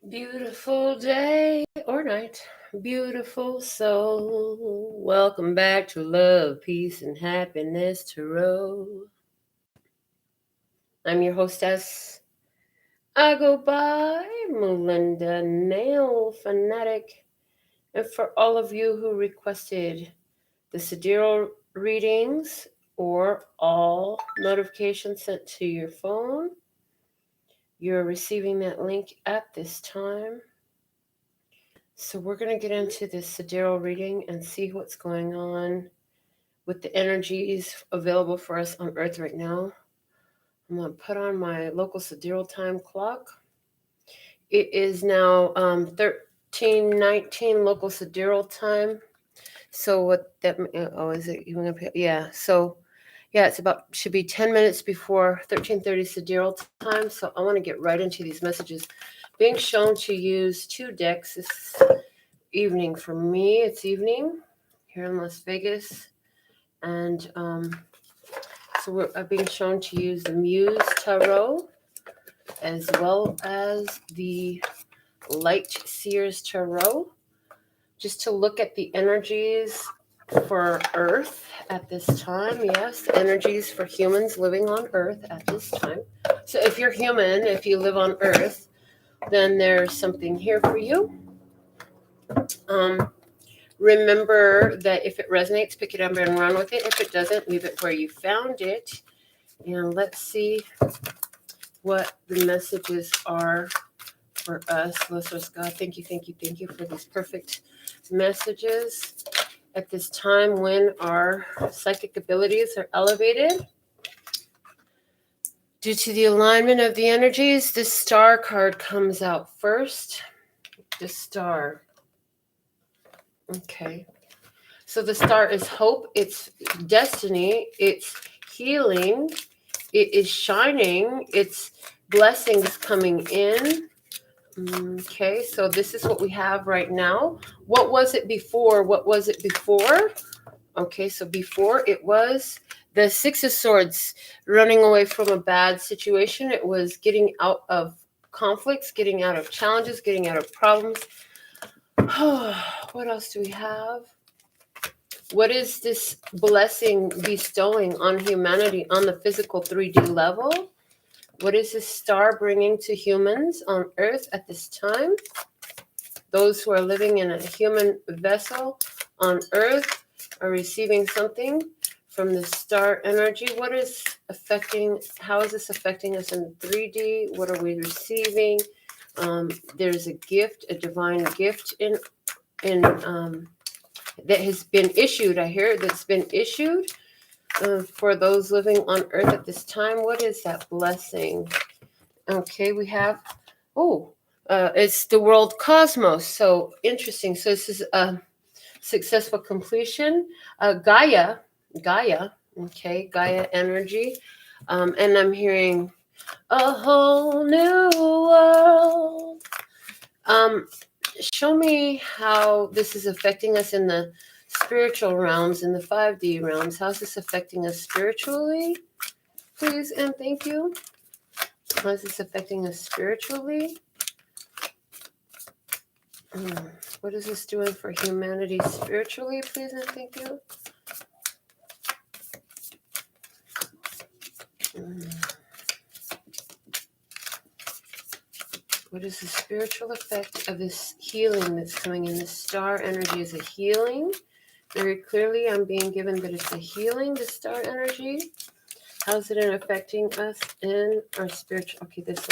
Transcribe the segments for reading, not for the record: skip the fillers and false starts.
Beautiful day or night, beautiful soul. Welcome back to Love, Peace, and Happiness Tarot. I'm your hostess. I go by Melinda NailFanatic. And for all of you who requested the Sidereal readings or all notifications sent to your phone, you're receiving that link at this time. So we're going to get into this Sidereal reading and see what's going on with the energies available for us on Earth right now. I'm going to put on my local Sidereal time clock. It is now 13:19 local Sidereal time. So what that, is it even going to, yeah. So yeah, it's should be 10 minutes before 13:30 Sidereal time. So I want to get right into these messages. Being shown to use 2 decks this evening for me. It's evening here in Las Vegas, and so we're being shown to use the Muse Tarot as well as the Light Seers Tarot, just to look at the energies for Earth at this time. Yes, energies for humans living on Earth at this time. So if you're human, if you live on Earth, then there's something here for you. Remember that if it resonates, pick it up and run with it. If it doesn't, leave it where you found it. And let's see what the messages are for us. Listeners, God, thank you for these perfect messages at this time when our psychic abilities are elevated. Due to the alignment of the energies, the Star card comes out first. The Star. Okay. So the Star is hope, it's destiny, it's healing, it is shining, it's blessings coming in. Okay, so this is what we have right now. What was it before? Okay, so before it was the 6 of Swords, running away from a bad situation. It was getting out of conflicts, getting out of challenges, getting out of problems. What else do we have? What is this blessing bestowing on humanity on the physical 3D level? What is this Star bringing to humans on Earth at this time? Those who are living in a human vessel on Earth are receiving something from the Star energy. How is this affecting us in 3D? What are we receiving? There's a gift, a divine gift that has been issued. I hear that's been issued for those living on Earth at this time. What is that blessing? Okay, we have, it's the world cosmos. So interesting. So this is a successful completion. Gaia, okay, Gaia energy. And I'm hearing a whole new world. Show me how this is affecting us in the spiritual realms, in the 5D realms. How's this affecting us spiritually? Please and thank you. How's this affecting us spiritually? What is this doing for humanity spiritually? Please and thank you. What is the spiritual effect of this healing that's coming in? The Star energy is a healing. Very clearly, I'm being given that it's a healing, the Star energy. How's it affecting us in our spiritual? Okay, this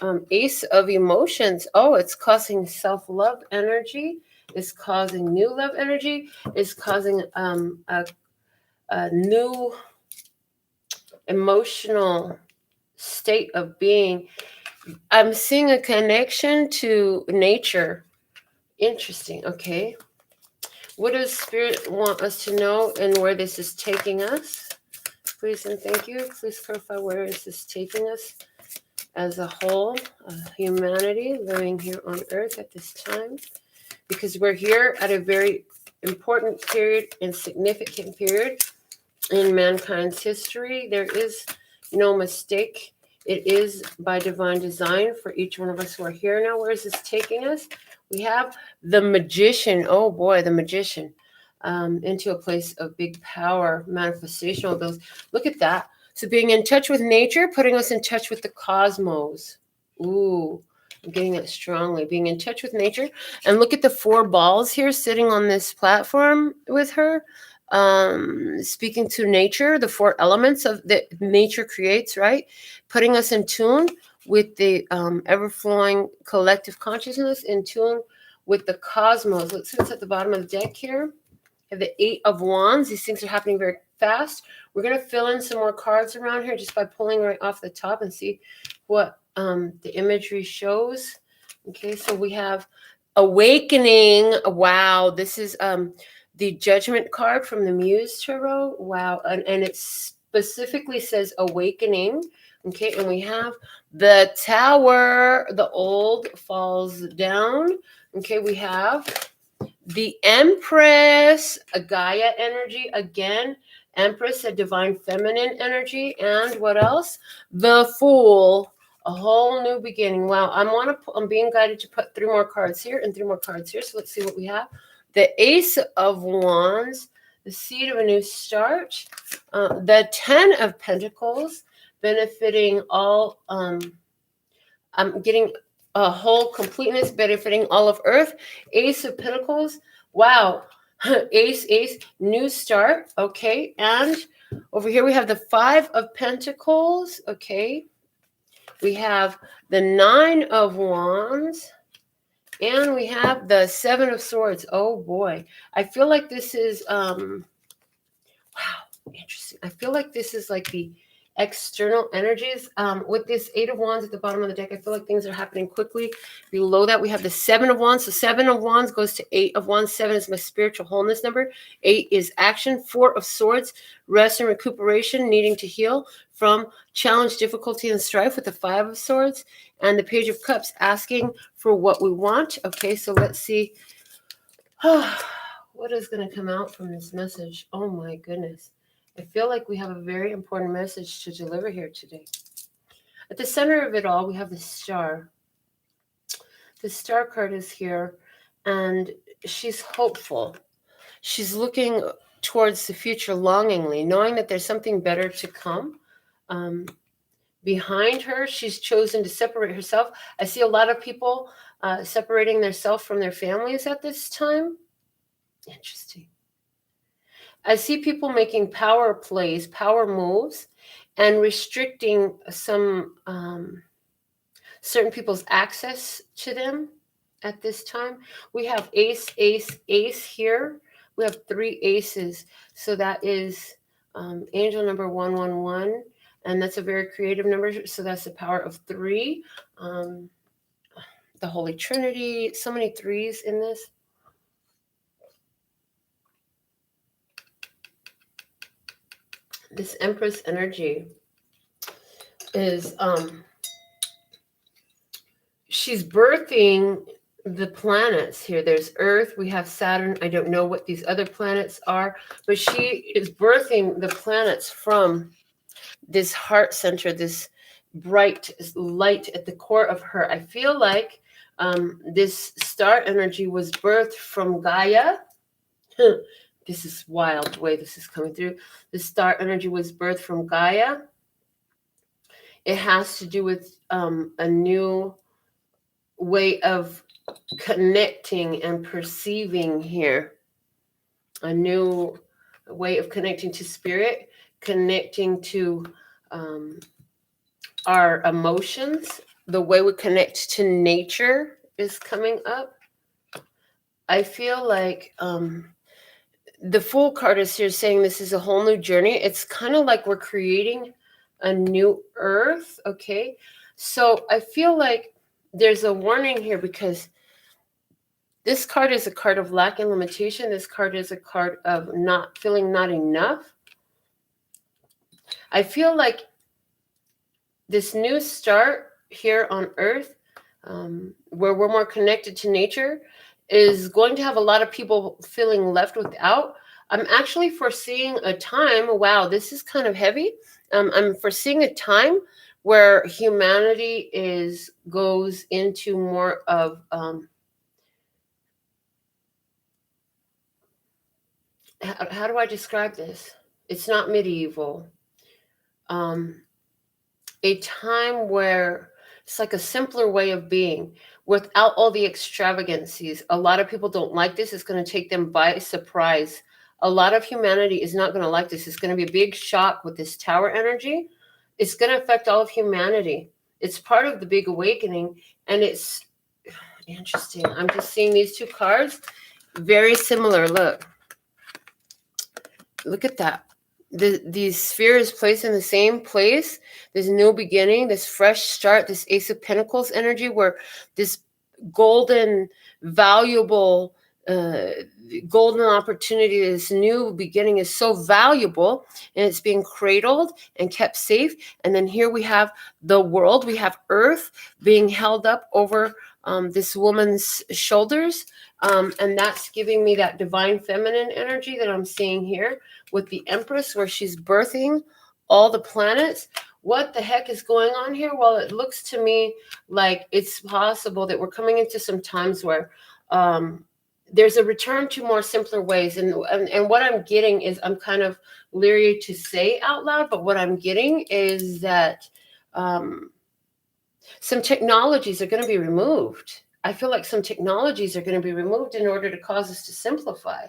one. Ace of Emotions. Oh, it's causing self-love energy. It's causing new love energy. It's causing a new emotional state of being. I'm seeing a connection to nature. Interesting. Okay. What does Spirit want us to know and where this is taking us? Please and thank you. Please clarify where is this taking us as a whole, humanity living here on Earth at this time. Because we're here at a very important period and significant period in mankind's history. There is no mistake It is by divine design for each one of us who are here now. Where is this taking us? We have the Magician. Oh boy, the Magician. Into a place of big power, manifestational abilities. Look at that. So being in touch with nature, putting us in touch with the cosmos. Ooh, I'm getting that strongly. Being in touch with nature. And look at the 4 balls here sitting on this platform with her. Speaking to nature, the 4 elements of that nature creates, right? Putting us in tune with the ever-flowing collective consciousness, in tune with the cosmos. Let's see what's at the bottom of the deck here. We have the 8 of Wands. These things are happening very fast. We're going to fill in some more cards around here just by pulling right off the top and see what the imagery shows. Okay, so we have awakening. Wow, this is the Judgment card from the Muse Tarot. Wow, and it specifically says awakening. Okay, and we have the Tower. The old falls down. Okay, we have the Empress, a Gaia energy again. Empress, a divine feminine energy. And what else? The Fool, a whole new beginning. Wow, I'm being guided to put 3 more cards here and 3 more cards here. So let's see what we have. The Ace of Wands, the Seed of a New Start. The 10 of Pentacles, benefiting all. I'm getting a whole completeness, benefiting all of Earth. Ace of Pentacles. Wow. Ace, new start. Okay. And over here we have the 5 of Pentacles. Okay. We have the 9 of Wands. And we have the 7 of Swords. Oh boy. I feel like this is wow, interesting. I feel like this is like the external energies. With this 8 of Wands at the bottom of the deck, I feel like things are happening quickly. Below that, we have the 7 of Wands. So 7 of Wands goes to 8 of Wands. 7 is my spiritual wholeness number. 8 is action. 4 of Swords, rest and recuperation, needing to heal from challenge, difficulty, and strife, with the 5 of Swords. And the Page of Cups, asking for what we want. Okay, so let's see. What is going to come out from this message? Oh my goodness. I feel like we have a very important message to deliver here today. At the center of it all, we have the Star. The Star card is here, and she's hopeful. She's looking towards the future longingly, knowing that there's something better to come. Behind her, she's chosen to separate herself. I see a lot of people separating themselves from their families at this time. Interesting. I see people making power plays, power moves, and restricting some certain people's access to them at this time. We have ace here. We have 3 aces. So that is angel number 111. And that's a very creative number. So that's the power of 3. The Holy Trinity. So many 3s in this. This Empress energy is she's birthing the planets here. There's Earth, we have Saturn. I don't know what these other planets are, but she is birthing the planets from this heart center, this bright light at the core of her. I feel like this star energy was birthed from Gaia. This is wild the way this is coming through. The star energy was birthed from Gaia. It has to do with a new way of connecting and perceiving here. A new way of connecting to spirit, connecting to our emotions. The way we connect to nature is coming up. I feel like the Fool card is here saying this is a whole new journey. It's kind of like we're creating a new earth. Okay. So I feel like there's a warning here, because this card is a card of lack and limitation. This card is a card of not feeling not enough. I feel like this new start here on earth, where we're more connected to nature, is going to have a lot of people feeling left without. I'm actually foreseeing a time. Wow, this is kind of heavy. I'm foreseeing a time where humanity goes into more of how do I describe this? It's not medieval. A time where it's like a simpler way of being without all the extravagancies. A lot of people don't like this. It's going to take them by surprise. A lot of humanity is not going to like this. It's going to be a big shock with this tower energy. It's going to affect all of humanity. It's part of the big awakening, and it's interesting. I'm just seeing these two cards, very similar. Look at that. The sphere is placed in the same place. This new beginning, this fresh start, this Ace of Pentacles energy, where this golden, valuable, golden opportunity, this new beginning is so valuable, and it's being cradled and kept safe. And then here we have the world, we have Earth being held up over this woman's shoulders. And that's giving me that divine feminine energy that I'm seeing here with the Empress, where she's birthing all the planets. What the heck is going on here? Well, it looks to me like it's possible that we're coming into some times where there's a return to more simpler ways. And what I'm getting is, I'm kind of leery to say out loud, but what I'm getting is that some technologies are going to be removed. I feel like some technologies are going to be removed in order to cause us to simplify.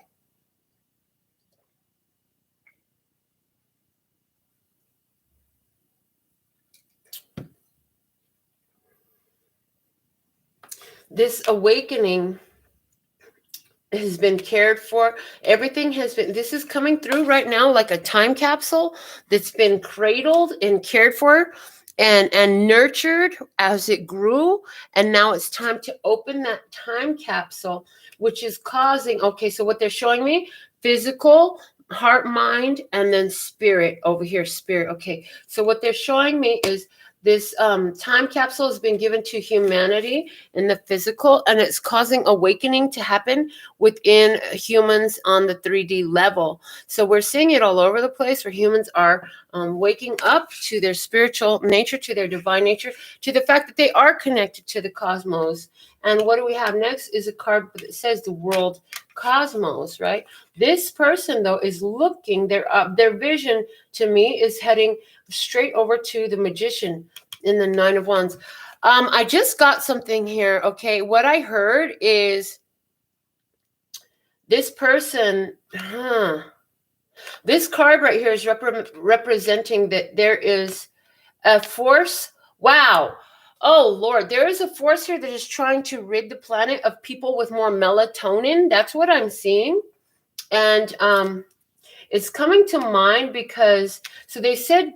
This awakening has been cared for. Everything has been, this is coming through right now like a time capsule that's been cradled and cared for and nurtured as it grew. And now it's time to open that time capsule, which is causing, okay, so what they're showing me, physical, heart, mind, and then spirit over here, spirit. Okay, so what they're showing me is this time capsule has been given to humanity in the physical, and it's causing awakening to happen within humans on the 3D level. So we're seeing it all over the place, where humans are waking up to their spiritual nature, to their divine nature, to the fact that they are connected to the cosmos. And what do we have next is a card that says the world cosmos, right? This person, though, is looking, their vision to me is heading straight over to the Magician in the Nine of Wands. I just got something here. Okay, what I heard is this person, this card right here is representing that there is a force. Wow. Oh, Lord, there is a force here that is trying to rid the planet of people with more melatonin. That's what I'm seeing. And it's coming to mind because, so they said,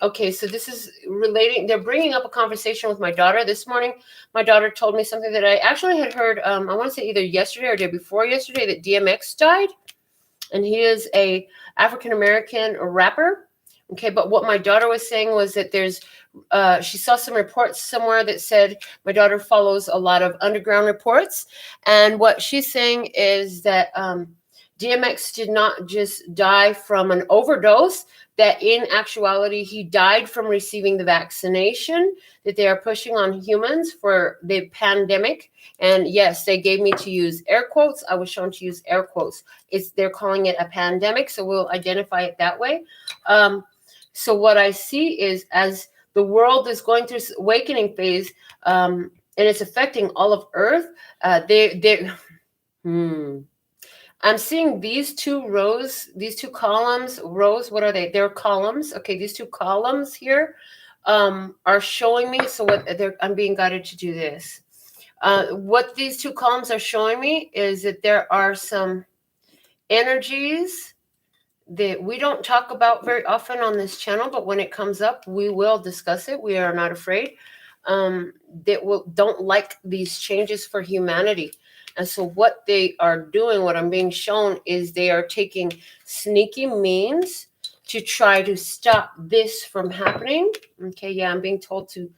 okay, so this is relating, they're bringing up a conversation with my daughter this morning. My daughter told me something that I actually had heard, I want to say either yesterday or day before yesterday, that DMX died. And he is a African-American rapper. Okay, but what my daughter was saying was that there's, she saw some reports somewhere that said, my daughter follows a lot of underground reports. And what she's saying is that DMX did not just die from an overdose, that in actuality, he died from receiving the vaccination that they are pushing on humans for the pandemic. And yes, they gave me to use air quotes. I was shown to use air quotes. They're calling it a pandemic, so we'll identify it that way. So what I see is, as the world is going through this awakening phase, and it's affecting all of Earth, I'm seeing these two rows, these two columns, rows, what are they? They're columns. Okay, these two columns here are showing me, so I'm being guided to do this. What these two columns are showing me is that there are some energies that we don't talk about very often on this channel, but when it comes up, we will discuss it. We are not afraid. That don't like these changes for humanity. And so what they are doing, what I'm being shown, is they are taking sneaky means to try to stop this from happening. Okay, yeah, I'm being told to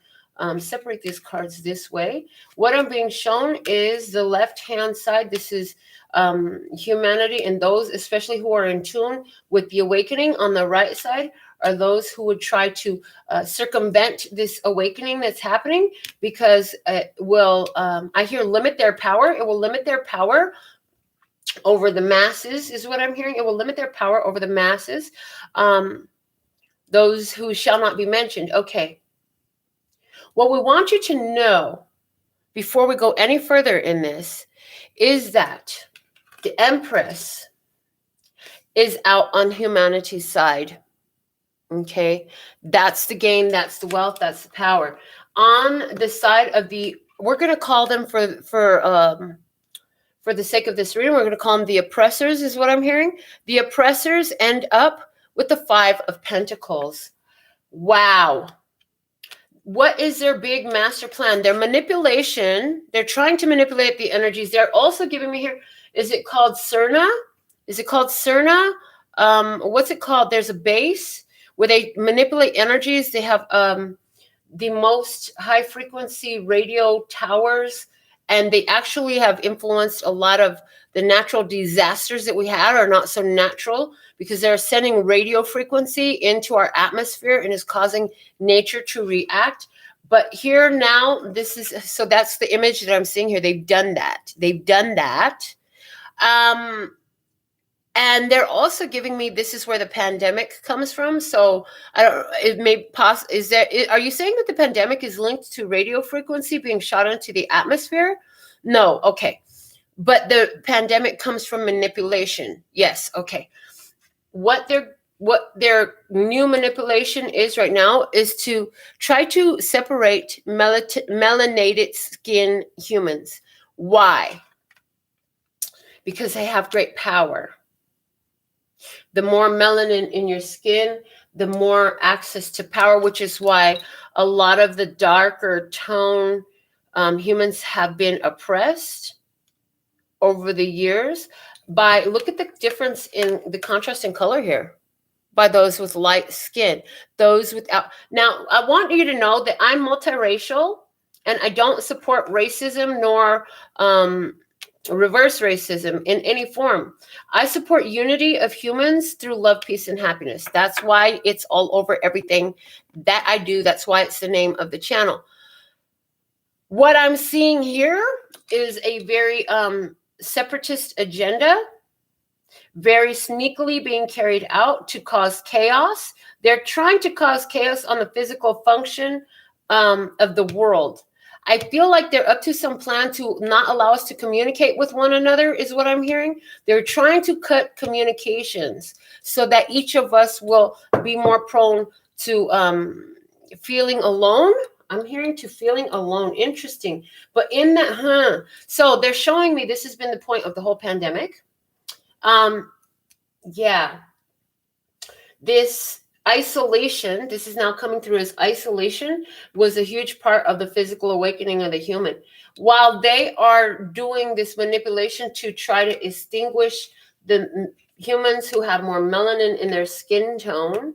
separate these cards this way. What I'm being shown is the left-hand side. This is humanity, and those especially who are in tune with the awakening. On the right side are those who would try to circumvent this awakening that's happening, because it will, I hear, limit their power. It will limit their power over the masses, is what I'm hearing. It will limit their power over the masses. Those who shall not be mentioned. Okay. What we want you to know before we go any further in this is that the Empress is out on humanity's side. Okay, that's the game, that's the wealth, that's the power. On the side of the, we're going to call them for the sake of this reading, we're going to call them the oppressors, is what I'm hearing. The oppressors end up with the 5 of Pentacles. Wow. What is their big master plan? Their manipulation. They're trying to manipulate the energies. They're also giving me here, is it called Cerna? Is it called Cerna? What's it called? There's a base where they manipulate energies. They have the most high frequency radio towers, and they actually have influenced a lot of the natural disasters that we had are not so natural, because they're sending radio frequency into our atmosphere and is causing nature to react. But here now, this is, so that's the image that I'm seeing here. They've done that. They've done that. And they're also giving me, this is where the pandemic comes from. So I don't, it may is there, are you saying that the pandemic is linked to radio frequency being shot into the atmosphere? No. Okay. But the pandemic comes from manipulation. Yes. Okay. What their new manipulation is right now is to try to separate melanated skin humans. Why? Because they have great power. The more melanin in your skin, the more access to power, which is why a lot of the darker tone humans have been oppressed over the years. By, look at the difference in the contrast in color here, by those with light skin, those without. Now, I want you to know that I'm multiracial, and I don't support racism nor reverse racism in any form. I support unity of humans through love, peace, and happiness. That's why it's all over everything that I do. That's why it's the name of the channel. What I'm seeing here is a very separatist agenda, very sneakily being carried out to cause chaos. They're trying to cause chaos on the physical function of the world. I feel like they're up to some plan to not allow us to communicate with one another, is what I'm hearing. They're trying to cut communications so that each of us will be more prone to feeling alone. I'm hearing to feeling alone. Interesting. But in that, so they're showing me this has been the point of the whole pandemic. Yeah. This isolation, this is now coming through as isolation, was a huge part of the physical awakening of the human. While they are doing this manipulation to try to extinguish the humans who have more melanin in their skin tone,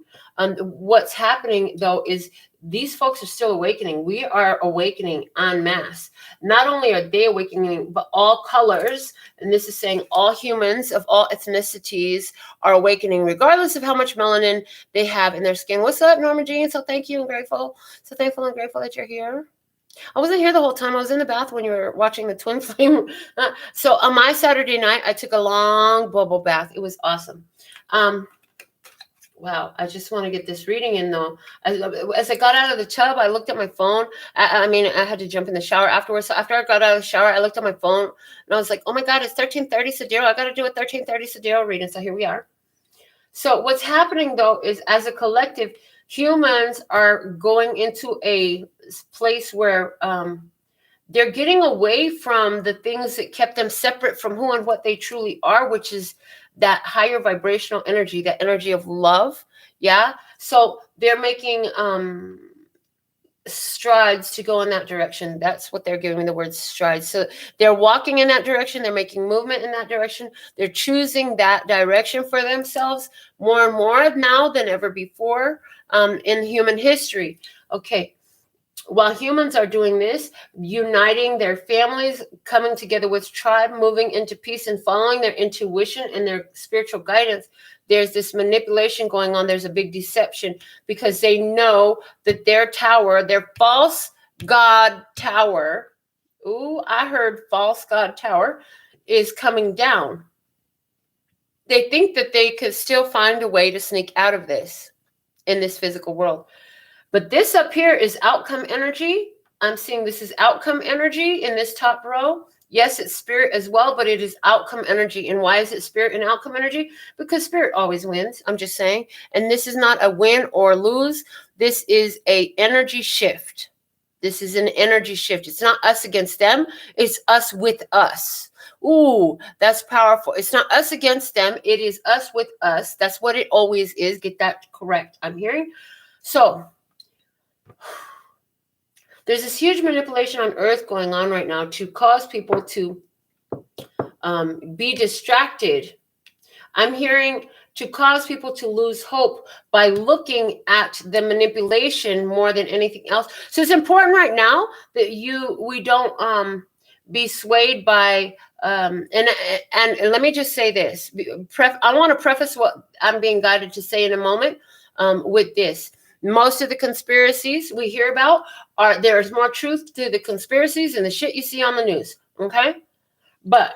what's happening though is these folks are still awakening. We are awakening en masse. Not only are they awakening, but all colors, and this is saying all humans of all ethnicities are awakening, regardless of how much melanin they have in their skin. What's up, Norma Jean? So thank you and grateful. So thankful and grateful that you're here. I wasn't here the whole time. I was in the bath when you were watching the twin flame. So on my Saturday night, I took a long bubble bath. It was awesome. Wow, I just want to get this reading in though. As I got out of the tub, I looked at my phone. I mean, I had to jump in the shower afterwards. So after I got out of the shower, I looked at my phone and I was like, oh my God, it's 13:30 Sidereal. I got to do a 13:30 Sidereal reading. So here we are. So what's happening though is as a collective, humans are going into a place where they're getting away from the things that kept them separate from who and what they truly are, which is that higher vibrational energy, that energy of love. Yeah. So they're making strides to go in that direction. That's what they're giving me the word strides. So they're walking in that direction. They're making movement in that direction. They're choosing that direction for themselves more and more now than ever before in human history. Okay. While humans are doing this, uniting their families, coming together with tribe, moving into peace and following their intuition and their spiritual guidance, there's this manipulation going on. There's a big deception because they know that their tower, their false god tower, ooh, I heard false god tower, is coming down. They think that they could still find a way to sneak out of this in this physical world. But this up here is outcome energy. I'm seeing this is outcome energy in this top row. Yes, it's spirit as well, but it is outcome energy. And why is it spirit and outcome energy? Because spirit always wins. I'm just saying. And this is not a win or lose. This is a energy shift. This is an energy shift. It's not us against them. It's us with us. Ooh, that's powerful. It's not us against them. It is us with us. That's what it always is. Get that correct. I'm hearing. So there's this huge manipulation on Earth going on right now to cause people to be distracted. I'm hearing to cause people to lose hope by looking at the manipulation more than anything else. So it's important right now that we don't be swayed by and let me just say this. I want to preface what I'm being guided to say in a moment with this. Most of the conspiracies we hear about there's more truth to the conspiracies and the shit you see on the news. Okay. But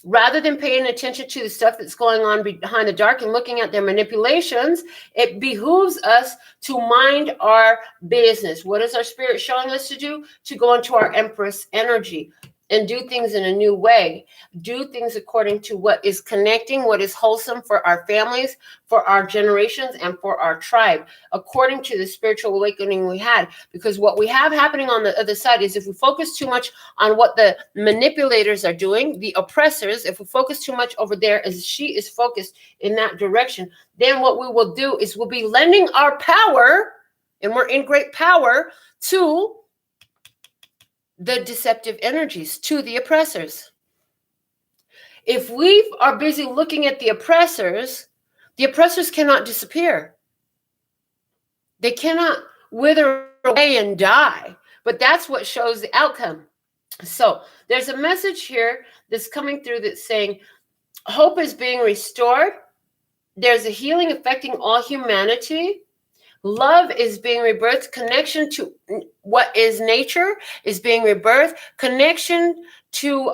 rather than paying attention to the stuff that's going on behind the dark and looking at their manipulations, it behooves us to mind our business. What is our spirit showing us to do? To go into our Empress energy and do things in a new way. Do things according to what is connecting, what is wholesome for our families, for our generations, and for our tribe, according to the spiritual awakening we had. Because what we have happening on the other side is if we focus too much on what the manipulators are doing, the oppressors, if we focus too much over there as she is focused in that direction, then what we will do is we'll be lending our power, and we're in great power, to the deceptive energies, to the oppressors. If we are busy looking at the oppressors cannot disappear. They cannot wither away and die, but that's what shows the outcome. So there's a message here that's coming through that's saying hope is being restored. There's a healing affecting all humanity. Love is being rebirthed. Connection to what is nature is being rebirthed. Connection to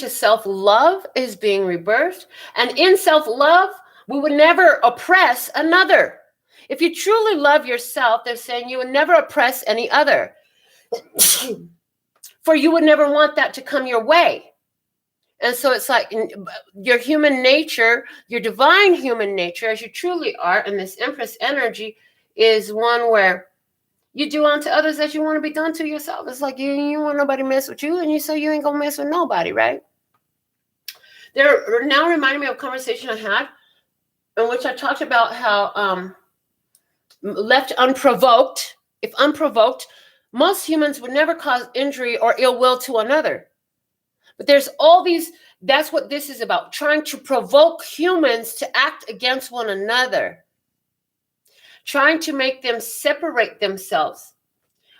self-love is being rebirthed. And in self-love, we would never oppress another. If you truly love yourself, they're saying you would never oppress any other. For you would never want that to come your way. And so it's like your human nature, your divine human nature, as you truly are, and this Empress energy is one where you do unto others as you want to be done to yourself. It's like you want nobody mess with you, and you say you ain't gonna mess with nobody, right? They're now reminding me of a conversation I had in which I talked about how left unprovoked, if unprovoked, most humans would never cause injury or ill will to another. But there's all these, that's what this is about, trying to provoke humans to act against one another, trying to make them separate themselves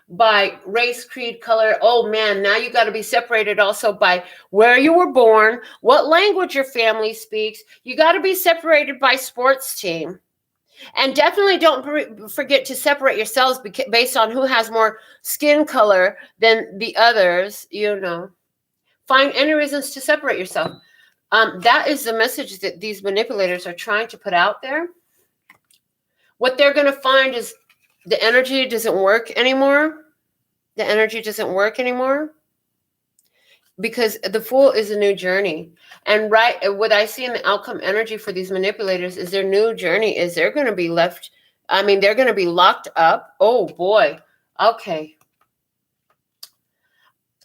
by race, creed, color. Oh man, now you got to be separated also by where you were born, what language your family speaks. You got to be separated by sports team. And definitely don't forget to separate yourselves based on who has more skin color than the others, you know. Find any reasons to separate yourself. That is the message that these manipulators are trying to put out there. What they're going to find is the energy doesn't work anymore. The energy doesn't work anymore because the Fool is a new journey. And what I see in the outcome energy for these manipulators is their new journey is they're going to be left. I mean, they're going to be locked up. Oh boy. Okay.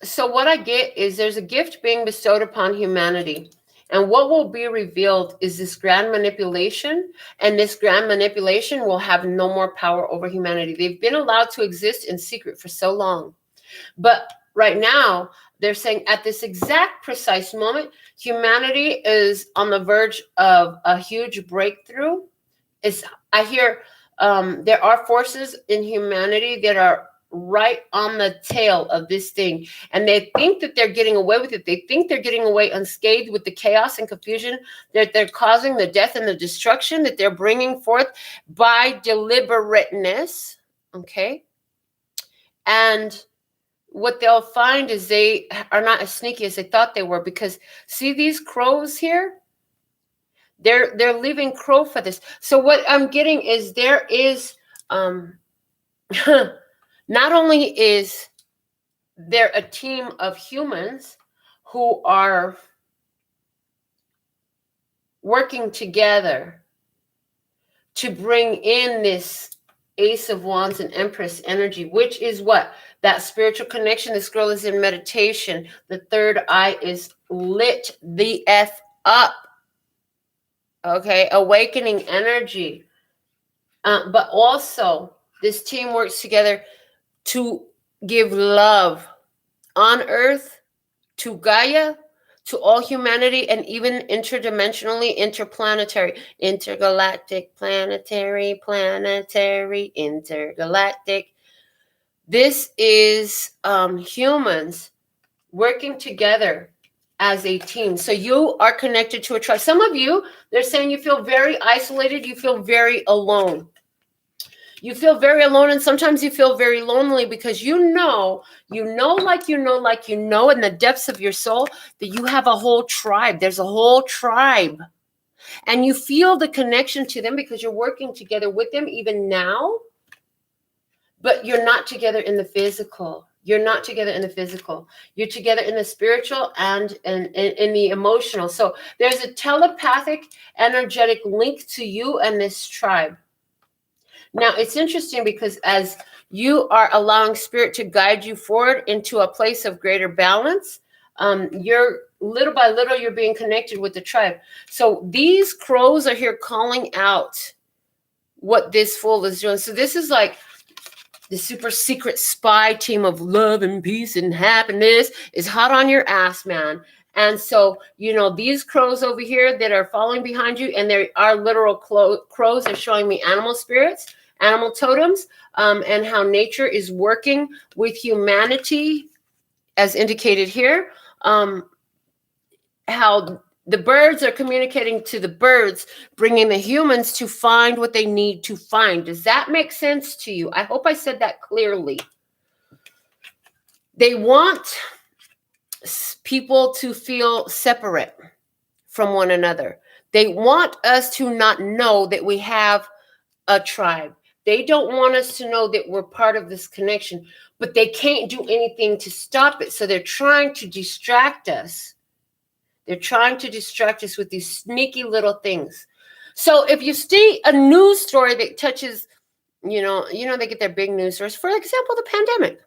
So what I get is there's a gift being bestowed upon humanity. And what will be revealed is this grand manipulation. And this grand manipulation will have no more power over humanity. They've been allowed to exist in secret for so long. But right now, they're saying at this exact precise moment, humanity is on the verge of a huge breakthrough. I hear there are forces in humanity that are right on the tail of this thing. And they think that they're getting away with it. They think they're getting away unscathed with the chaos and confusion that they're causing, the death and the destruction that they're bringing forth by deliberateness. Okay. And what they'll find is they are not as sneaky as they thought they were, because see these crows here? They're leaving crow feathers. So what I'm getting is there is not only is there a team of humans who are working together to bring in this Ace of Wands and Empress energy, which is what? That spiritual connection. This girl is in meditation. The third eye is lit the F up. Okay, awakening energy. But also, this team works together to give love on Earth, to Gaia, to all humanity, and even interdimensionally, interplanetary, intergalactic, planetary, intergalactic. This is humans working together as a team. So you are connected to a tribe. Some of you, they're saying you feel very isolated. You feel very alone. You feel very alone, and sometimes you feel very lonely because you know in the depths of your soul that you have a whole tribe. There's a whole tribe. And you feel the connection to them because you're working together with them even now, but you're not together in the physical. You're not together in the physical. You're together in the spiritual and in the emotional. So there's a telepathic, energetic link to you and this tribe. Now, it's interesting because as you are allowing spirit to guide you forward into a place of greater balance, you're little by little, you're being connected with the tribe. So these crows are here calling out what this fool is doing. So this is like the super secret spy team of love and peace and happiness is hot on your ass, man. And so, these crows over here that are following behind you, and there are literal crows are showing me animal spirits, animal totems, and how nature is working with humanity, as indicated here. How the birds are communicating to the birds, bringing the humans to find what they need to find. Does that make sense to you? I hope I said that clearly. They want people to feel separate from one another. They want us to not know that we have a tribe. They don't want us to know that we're part of this connection, but they can't do anything to stop it. So they're trying to distract us. They're trying to distract us with these sneaky little things. So if you see a news story that touches, they get their big news stories, for example, the pandemic,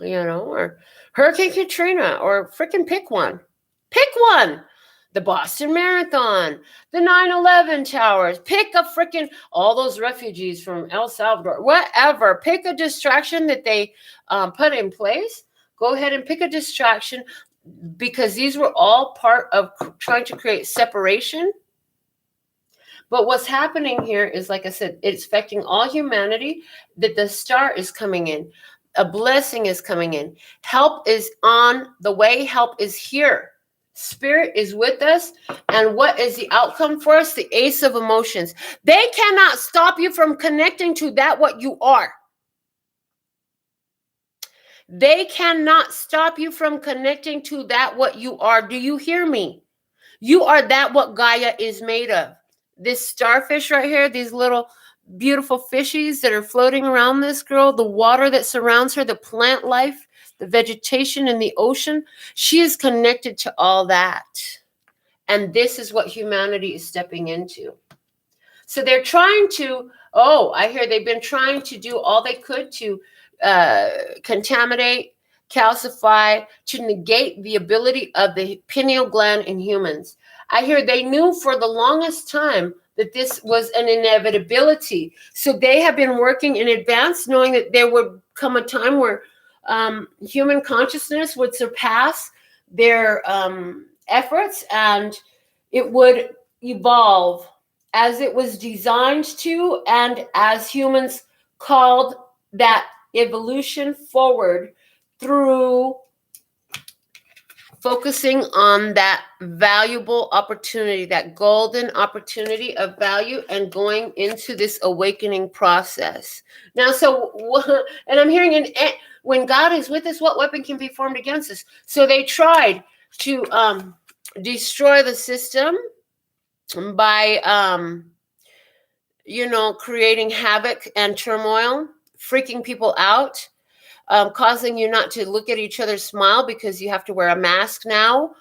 or Hurricane Katrina, or freaking pick one. Pick one. The Boston Marathon, the 9/11 towers, pick a freaking, all those refugees from El Salvador, whatever. Pick a distraction that they put in place. Go ahead and pick a distraction, because these were all part of trying to create separation. But what's happening here is, like I said, it's affecting all humanity, that the star is coming in. A blessing is coming in. Help is on the way. Help is here. Spirit is with us. And what is the outcome for us? The Ace of Emotions. They cannot stop you from connecting to that what you are. They cannot stop you from connecting to that what you are. Do you hear me? You are that what Gaia is made of. This starfish right here, these little beautiful fishies that are floating around this girl, the water that surrounds her, the plant life, the vegetation in the ocean, she is connected to all that. And this is what humanity is stepping into. So they're trying to, I hear they've been trying to do all they could to contaminate, calcify, to negate the ability of the pineal gland in humans. I hear they knew for the longest time that this was an inevitability. So they have been working in advance, knowing that there would come a time where human consciousness would surpass their efforts, and it would evolve as it was designed to, and as humans called that evolution forward through focusing on that valuable opportunity, that golden opportunity of value, and going into this awakening process. Now, and I'm hearing, when God is with us, what weapon can be formed against us? So they tried to destroy the system by, creating havoc and turmoil, freaking people out, causing you not to look at each other, smile, because you have to wear a mask now,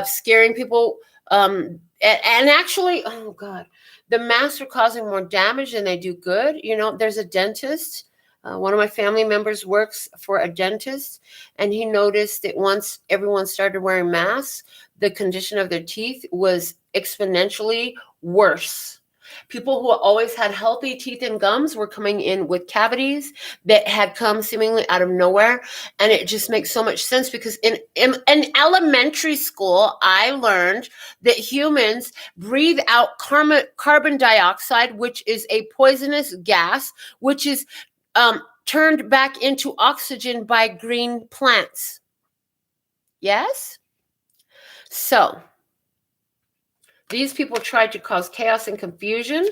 scaring people. And actually, oh God, the masks are causing more damage than they do good. There's a dentist. One of my family members works for a dentist, and he noticed that once everyone started wearing masks, the condition of their teeth was exponentially worse. People who always had healthy teeth and gums were coming in with cavities that had come seemingly out of nowhere. And it just makes so much sense, because in elementary school, I learned that humans breathe out carbon dioxide, which is a poisonous gas, which is turned back into oxygen by green plants. Yes? So these people tried to cause chaos and confusion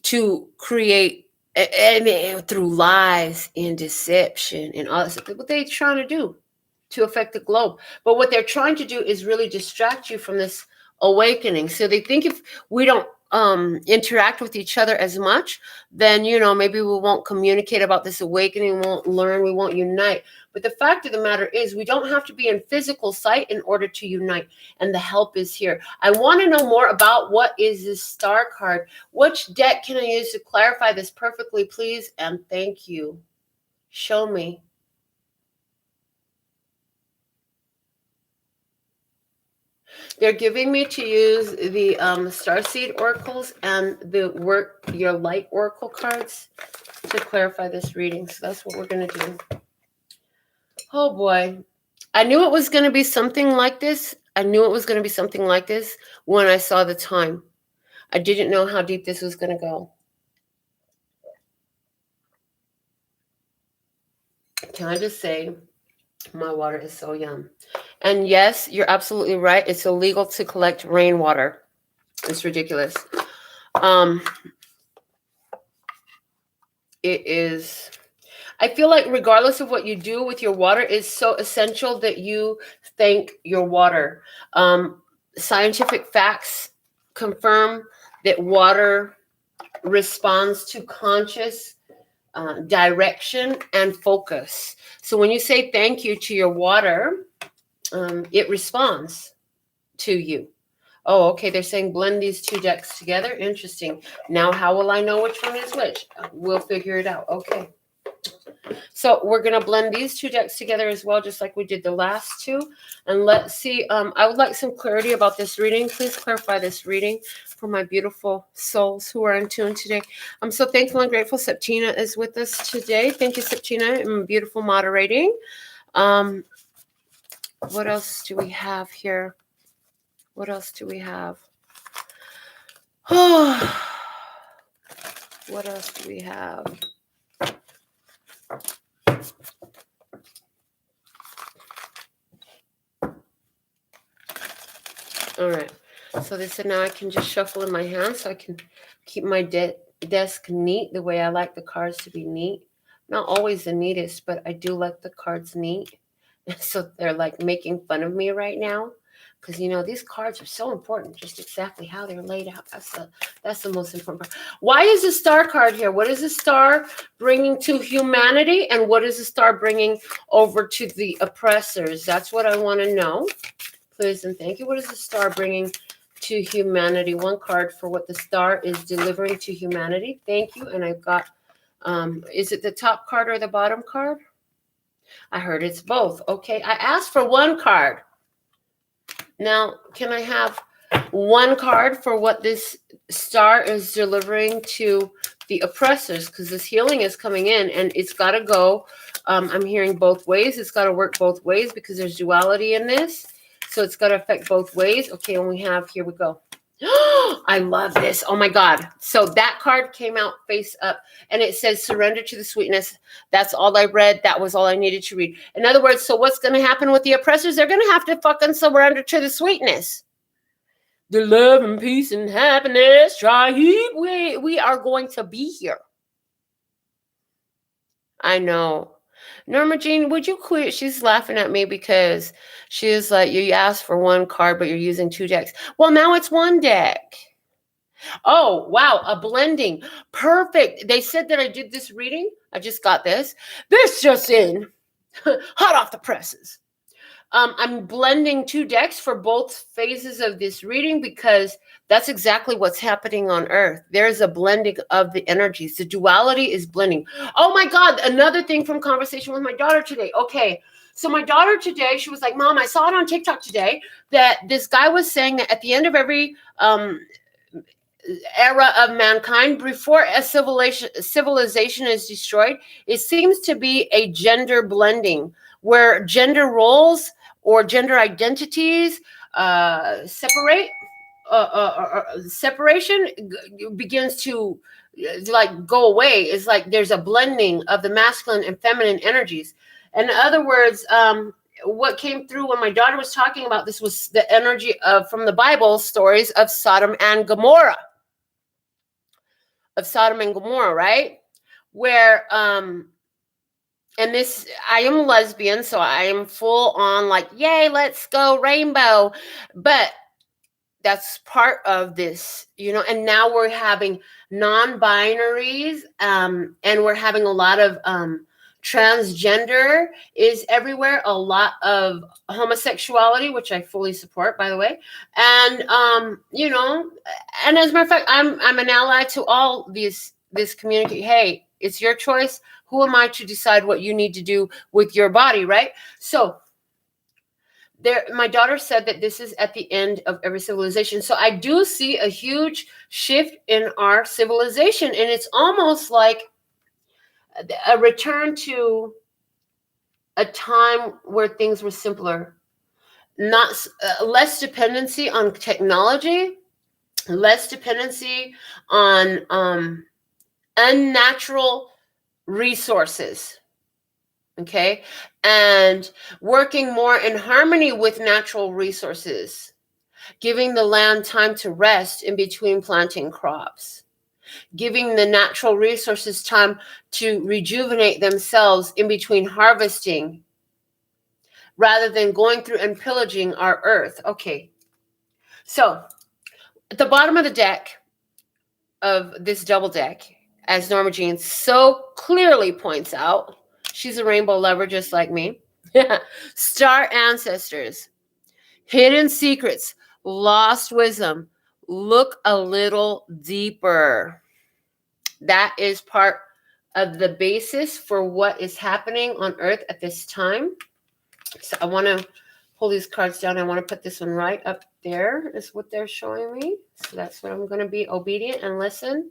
to create, through lies and deception and all that stuff. What they're trying to do to affect the globe. But what they're trying to do is really distract you from this awakening. So they think if we don't interact with each other as much, then, maybe we won't communicate about this awakening, we won't learn, we won't unite. But the fact of the matter is, we don't have to be in physical sight in order to unite, and the help is here. I want to know more about what is this star card. Which deck can I use to clarify this perfectly, please? And thank you. Show me. They're giving me to use the Starseed oracles and the Work Your Light oracle cards to clarify this reading. So that's what we're going to do. Oh boy. I knew it was going to be something like this. When I saw the time. I didn't know how deep this was going to go. Can I just say, my water is so yum. And yes, you're absolutely right. It's illegal to collect rainwater. It's ridiculous. It is. I feel like regardless of what you do with your water, it's so essential that you thank your water. Scientific facts confirm that water responds to conscious direction and focus. So when you say thank you to your water, it responds to you. Oh, okay. They're saying blend these two decks together. Interesting. Now, how will I know which one is which? We'll figure it out. Okay. So we're going to blend these two decks together as well, just like we did the last two. And let's see. I would like some clarity about this reading. Please clarify this reading for my beautiful souls who are in tune today. I'm so thankful and grateful Septina is with us today. Thank you, Septina, and beautiful moderating. What else do we have here? What else do we have? Oh, what else do we have? All right. So they said now I can just shuffle in my hand so I can keep my desk neat the way I like the cards to be neat. Not always the neatest, but I do like the cards neat. So they're like making fun of me right now. Because, these cards are so important, just exactly how they're laid out. That's the most important part. Why is the star card here? What is the star bringing to humanity? And what is the star bringing over to the oppressors? That's what I want to know. Please and thank you. What is the star bringing to humanity? One card for what the star is delivering to humanity. Thank you. And I've got, is it the top card or the bottom card? I heard it's both. Okay. I asked for one card. Now, can I have one card for what this star is delivering to the oppressors? Because this healing is coming in and it's got to go. I'm hearing both ways. It's got to work both ways because there's duality in this. So it's got to affect both ways. Okay, and we have, here we go. I love this. Oh my God. So that card came out face up and it says surrender to the sweetness. That's all I read. That was all I needed to read. In other words, so what's going to happen with the oppressors? They're going to have to fucking surrender to the sweetness. The love and peace and happiness. Try we are going to be here. I know. Norma Jean, would you quit? She's laughing at me because she is like, you asked for one card, but you're using 2 decks. Well, now it's 1 deck. Oh, wow. A blending. Perfect. They said that I did this reading. I just got this. This just in. Hot off the presses. I'm blending 2 decks for both phases of this reading because that's exactly what's happening on Earth. There's a blending of the energies. The duality is blending. Oh my God. Another thing from conversation with my daughter today. Okay. So my daughter today, she was like, Mom, I saw it on TikTok today that this guy was saying that at the end of every era of mankind, before a civilization is destroyed, it seems to be a gender blending where gender roles or gender identities separation begins to like go away. It's like there's a blending of the masculine and feminine energies. In other words, what came through when my daughter was talking about this was the energy of from the Bible stories of Sodom and Gomorrah. Right? Where and this, I am lesbian, so I am full on like, yay, let's go rainbow. But that's part of this, and now we're having non-binaries, and we're having a lot of transgender is everywhere, a lot of homosexuality, which I fully support, by the way. And and as a matter of fact, I'm an ally to all this community. Hey, it's your choice. Who am I to decide what you need to do with your body, right? So my daughter said that this is at the end of every civilization. So I do see a huge shift in our civilization, and it's almost like a return to a time where things were simpler, not less dependency on technology, less dependency on unnatural resources. Okay. And working more in harmony with natural resources, giving the land time to rest in between planting crops, giving the natural resources time to rejuvenate themselves in between harvesting, rather than going through and pillaging our earth. Okay. So at the bottom of the deck of this double deck, as Norma Jean so clearly points out, she's a rainbow lover just like me. Star ancestors, hidden secrets, lost wisdom. Look a little deeper. That is part of the basis for what is happening on Earth at this time. So I want to pull these cards down. I want to put this one right up there is what they're showing me. So that's what I'm going to be obedient and listen.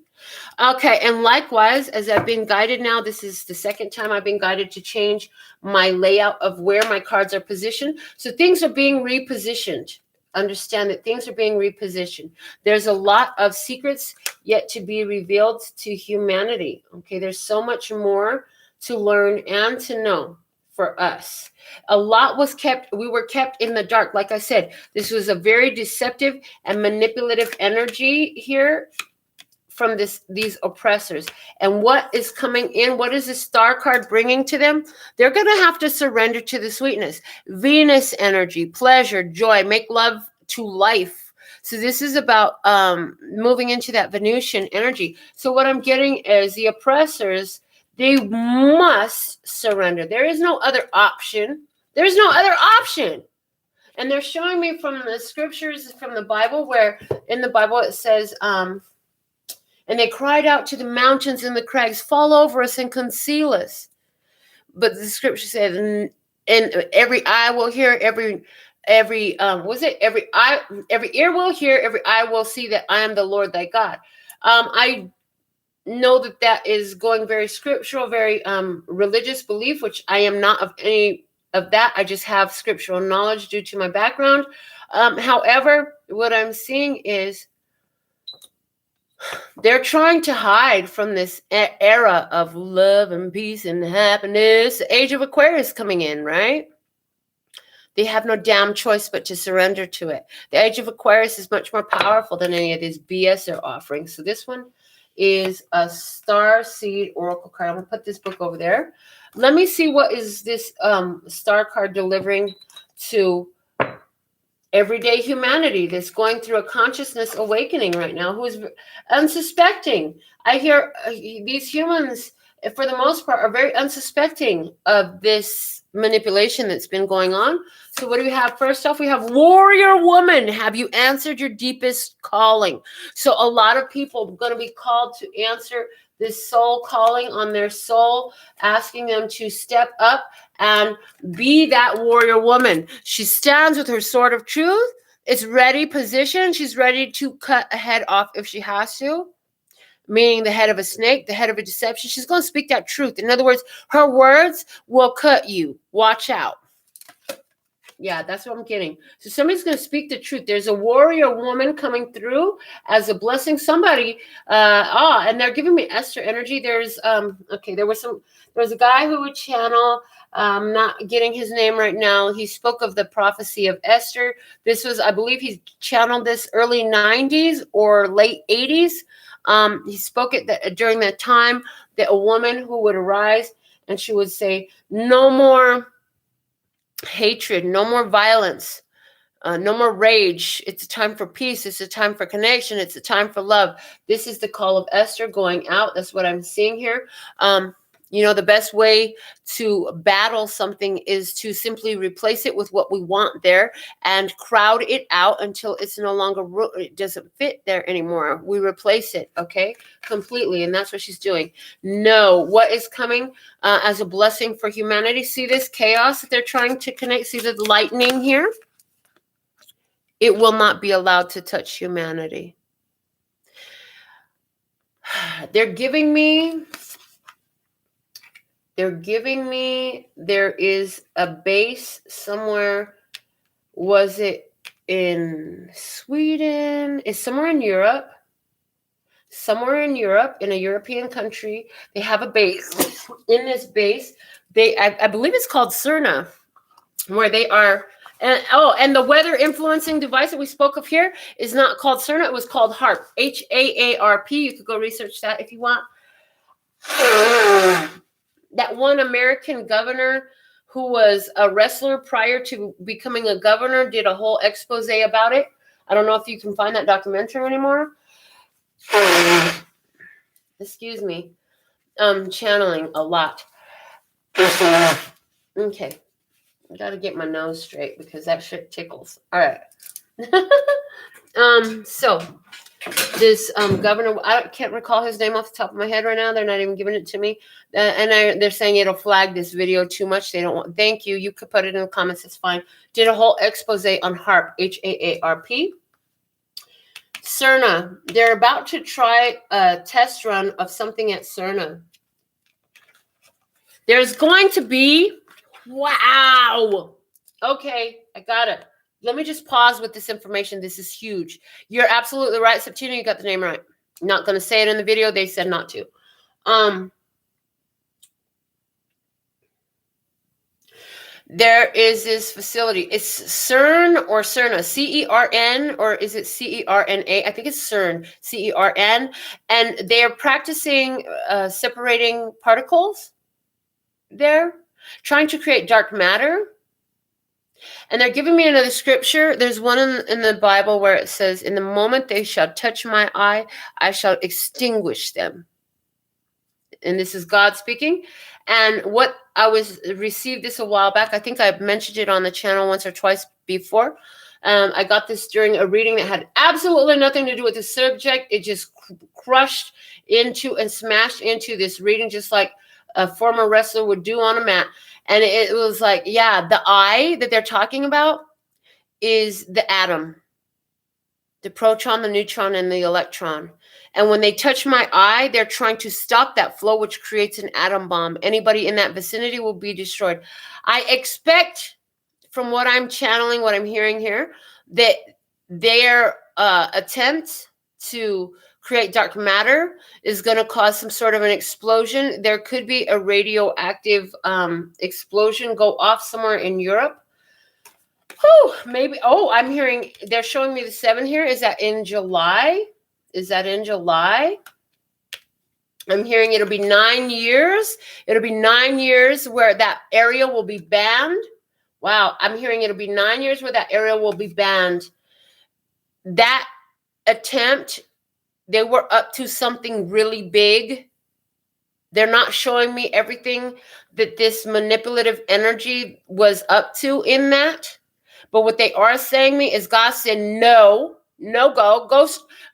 Okay. And likewise, as I've been guided now, this is the second time I've been guided to change my layout of where my cards are positioned. So things are being repositioned. Understand that things are being repositioned. There's a lot of secrets yet to be revealed to humanity. Okay. There's so much more to learn and to know. For us, a lot was kept. We were kept in the dark. Like I said, this was a very deceptive and manipulative energy here from these oppressors. And what is coming in? What is the star card bringing to them? They're going to have to surrender to the sweetness. Venus energy, pleasure, joy, make love to life. So this is about moving into that Venusian energy. So what I'm getting is the oppressors. They must surrender. There is no other option. There's no other option. And they're showing me from the scriptures from the Bible, where in the Bible it says, and they cried out to the mountains and the crags, fall over us and conceal us. But the scripture said, and every eye will hear, every ear will hear, every eye will see that I am the Lord thy God. I know that is going very scriptural, very religious belief, which I am not of any of that. I just have scriptural knowledge due to my background. However, what I'm seeing is They're trying to hide from this era of love and peace and happiness. The age of Aquarius coming in, right? They have no damn choice but to surrender to it. The age of Aquarius is much more powerful than any of these BS they're offering. So this one is a Star Seed Oracle card. I'm going to put this book over there. Let me see what is this star card delivering to everyday humanity that's going through a consciousness awakening right now, who is unsuspecting. I hear these humans, for the most part, are very unsuspecting of this manipulation that's been going on. So what do we have? First off, we have warrior woman. Have you answered your deepest calling? So a lot of people are going to be called to answer this soul calling on their soul, asking them to step up and be that warrior woman. She stands with her sword of truth. It's ready position. She's ready to cut a head off if she has to, meaning the head of a snake, the head of a deception. She's going to speak that truth. In other words, her words will cut you. Watch out. Yeah, that's what I'm getting. So somebody's going to speak the truth. There's a warrior woman coming through as a blessing. Somebody, and they're giving me Esther energy. There's, okay, there was a guy who would channel, not getting his name right now. He spoke of the prophecy of Esther. This was, I believe he channeled this early 90s or late 80s. He spoke it during that time that a woman who would arise and she would say, no more hatred, no more violence, no more rage. It's a time for peace. It's a time for connection. It's a time for love. This is the call of Esther going out. That's what I'm seeing here. The best way to battle something is to simply replace it with what we want there and crowd it out until it's no longer, it doesn't fit there anymore. We replace it, okay, completely. And that's what she's doing. No, what is coming as a blessing for humanity? See this chaos that they're trying to connect? See the lightning here? It will not be allowed to touch humanity. They're giving me, there is a base somewhere. Was it in Sweden? It's somewhere in Europe. Somewhere in Europe, in a European country. They have a base. In this base, I believe it's called Cerna, where they are. And the weather influencing device that we spoke of here is not called Cerna. It was called HAARP. HAARP. You could go research that if you want. That one American governor who was a wrestler prior to becoming a governor did a whole expose about it. I don't know if you can find that documentary anymore. Excuse me. Channeling a lot. Okay. I got to get my nose straight because that shit tickles. All right. So this governor, I can't recall his name off the top of my head right now. They're not even giving it to me. They're saying it'll flag this video too much. They don't want, thank you. You could put it in the comments. It's fine. Did a whole expose on HAARP, HAARP. Cerna. They're about to try a test run of something at Cerna. There's going to be, wow. Okay, I got it. Let me just pause with this information. This is huge. You're absolutely right, Septina. You got the name right. I'm not going to say it in the video. They said not to. There is this facility. It's CERN or Cerna, C-E-R-N, or is it C-E-R-N-A? I think it's CERN, C-E-R-N. And they're practicing separating particles there, trying to create dark matter. And they're giving me another scripture. There's one in the Bible where it says, in the moment they shall touch my eye, I shall extinguish them. And this is God speaking. And what I received this a while back. I think I mentioned it on the channel once or twice before. I got this during a reading that had absolutely nothing to do with the subject. It just crushed into and smashed into this reading, just like a former wrestler would do on a mat. And it was like, yeah, the eye that they're talking about is the atom, the proton, the neutron, and the electron. And when they touch my eye, they're trying to stop that flow, which creates an atom bomb. Anybody in that vicinity will be destroyed. I expect, from what I'm channeling, what I'm hearing here, that their attempt to create dark matter, is going to cause some sort of an explosion. There could be a radioactive explosion go off somewhere in Europe. Whew, maybe. Oh, I'm hearing they're showing me the 7 here. Is that in July? Is that in July? I'm hearing it'll be 9 years. It'll be 9 years where that area will be banned. Wow. I'm hearing it'll be 9 years where that area will be banned. That attempt, they were up to something really big. They're not showing me everything that this manipulative energy was up to in that. But what they are saying me is God said, no go.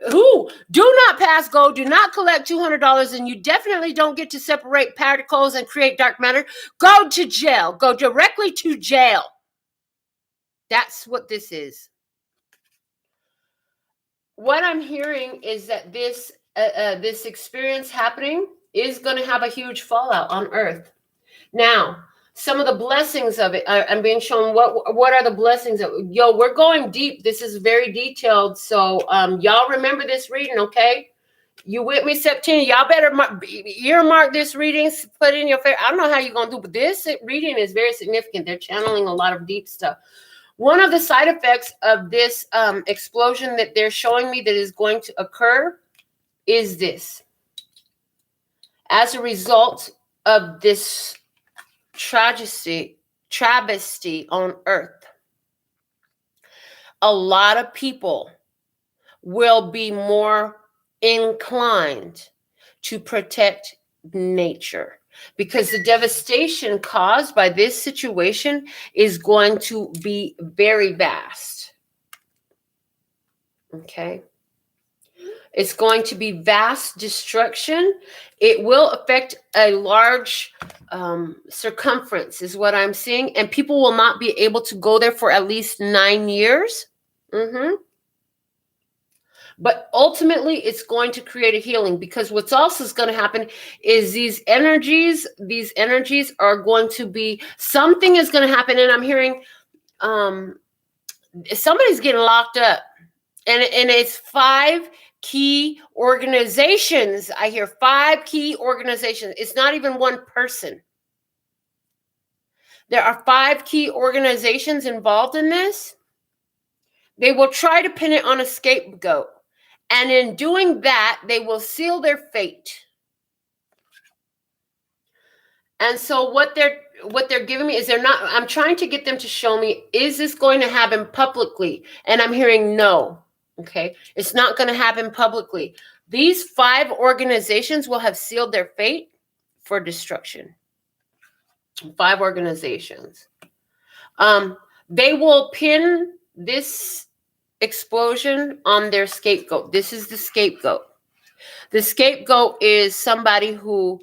Who? Do not pass go. Do not collect $200. And you definitely don't get to separate particles and create dark matter. Go to jail. Go directly to jail. That's what this is. What I'm hearing is that this experience happening is going to have a huge fallout on Earth. Now, some of the blessings of it, I'm being shown what are the blessings of it. Yo, we're going deep. This is very detailed. So y'all remember this reading, okay? You with me, September? Y'all better earmark this reading, put in your favorite. I don't know how you're going to do, but this reading is very significant. They're channeling a lot of deep stuff. One of the side effects of this explosion that they're showing me that is going to occur is this. As a result of this travesty on Earth, a lot of people will be more inclined to protect nature, because the devastation caused by this situation is going to be very vast. Okay. It's going to be vast destruction. It will affect a large circumference is what I'm seeing. And people will not be able to go there for at least 9 years. But ultimately, it's going to create a healing, because what's also going to happen is these energies are going to be, something is going to happen. And I'm hearing somebody's getting locked up. And it's 5 key organizations. I hear 5 key organizations. It's not even one person. There are 5 key organizations involved in this. They will try to pin it on a scapegoat. And in doing that, they will seal their fate. And so what they're giving me is I'm trying to get them to show me, is this going to happen publicly? And I'm hearing no. Okay, it's not going to happen publicly. These 5 organizations will have sealed their fate for destruction. 5 organizations. They will pin this explosion on their scapegoat. This is the scapegoat. The scapegoat is somebody who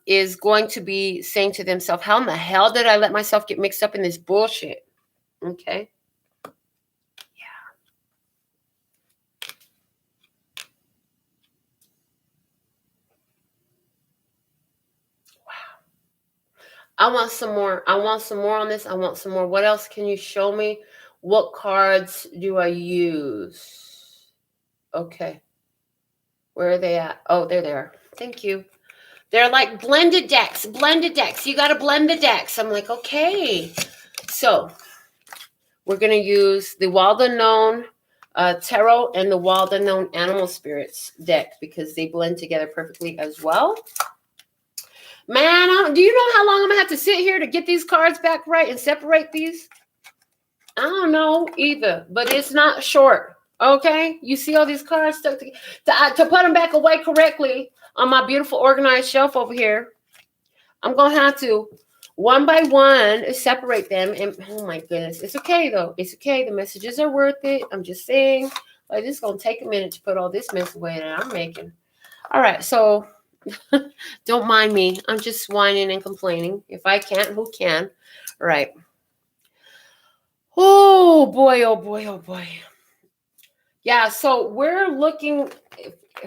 is going to be saying to themselves, how in the hell did I let myself get mixed up in this bullshit? Okay. I want some more. I want some more on this. I want some more. What else can you show me? What cards do I use? Okay. Where are they at? Oh, they're there. Thank you. They're like blended decks. Blended decks. You got to blend the decks. I'm like, okay. So we're going to use the Wild Unknown Tarot and the Wild Unknown Animal Spirits deck, because they blend together perfectly as well. Man, do you know how long I'm going to have to sit here to get these cards back right and separate these? I don't know either, but it's not short. Okay? You see all these cards stuck together? To put them back away correctly on my beautiful organized shelf over here, I'm going to have to, one by one, separate them. And oh my goodness. It's okay, though. It's okay. The messages are worth it. I'm just saying. Like, it's going to take a minute to put all this mess away that I'm making. All right, so don't mind me. I'm just whining and complaining. If I can't, who can? All right. Oh, boy, oh, boy, oh, boy. Yeah, so we're looking,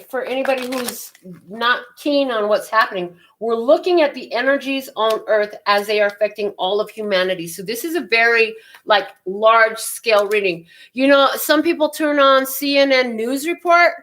for anybody who's not keen on what's happening, we're looking at the energies on Earth as they are affecting all of humanity. So this is a very, like, large-scale reading. You know, some people turn on CNN News Report.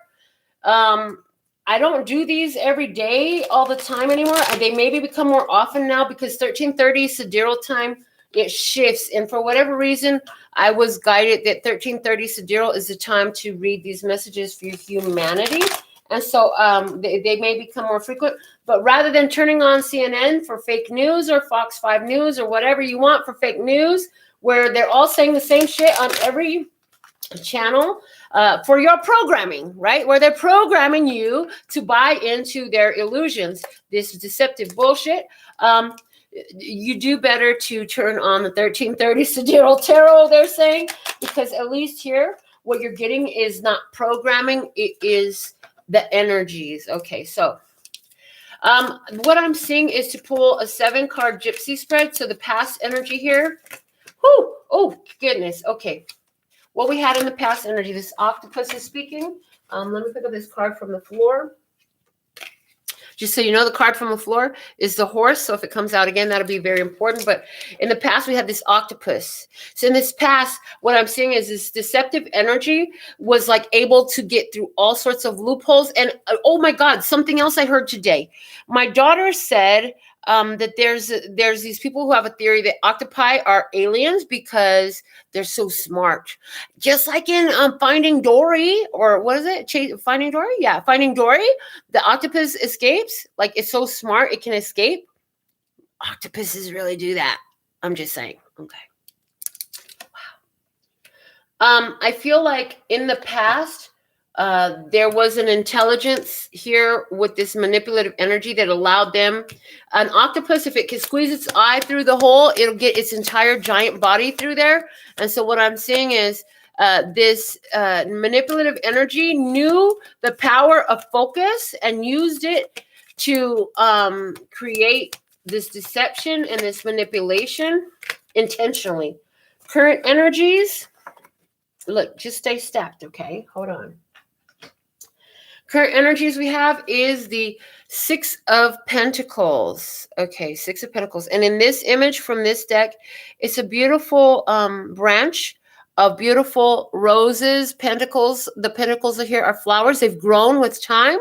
I don't do these every day all the time anymore. They maybe become more often now because 1330 sidereal time, it shifts. And for whatever reason, I was guided that 1330 sidereal is the time to read these messages for humanity. And so they may become more frequent. But rather than turning on CNN for fake news or Fox 5 News or whatever you want for fake news, where they're all saying the same shit on every channel for your programming, right? Where they're programming you to buy into their illusions, this deceptive bullshit. You do better to turn on the 1330 Sidereal Tarot, they're saying, because at least here, what you're getting is not programming, it is the energies. Okay, so what I'm seeing is to pull a 7-card gypsy spread. So the past energy here. Whoo, oh, goodness. Okay. What we had in the past energy, this octopus is speaking. Let me pick up this card from the floor. Just so you know, the card from the floor is the horse. So if it comes out again, that'll be very important. But in the past, we had this octopus. So in this past, what I'm seeing is this deceptive energy was like able to get through all sorts of loopholes. And oh my God, something else I heard today. My daughter said that there's these people who have a theory that octopi are aliens because they're so smart. Just like in Finding Dory, or what is it? Finding Dory? Yeah, Finding Dory. The octopus escapes. Like, it's so smart, it can escape. Octopuses really do that. I'm just saying. Okay. Wow. I feel like in the past, there was an intelligence here with this manipulative energy that allowed them. An octopus, if it can squeeze its eye through the hole, it'll get its entire giant body through there. And so what I'm seeing is this manipulative energy knew the power of focus and used it to create this deception and this manipulation intentionally. Current energies, look, just stay stacked, okay? Hold on. Current energies we have is the 6 of Pentacles. Okay, 6 of Pentacles. And in this image from this deck, it's a beautiful branch of beautiful roses, pentacles. The pentacles are here are flowers. They've grown with time.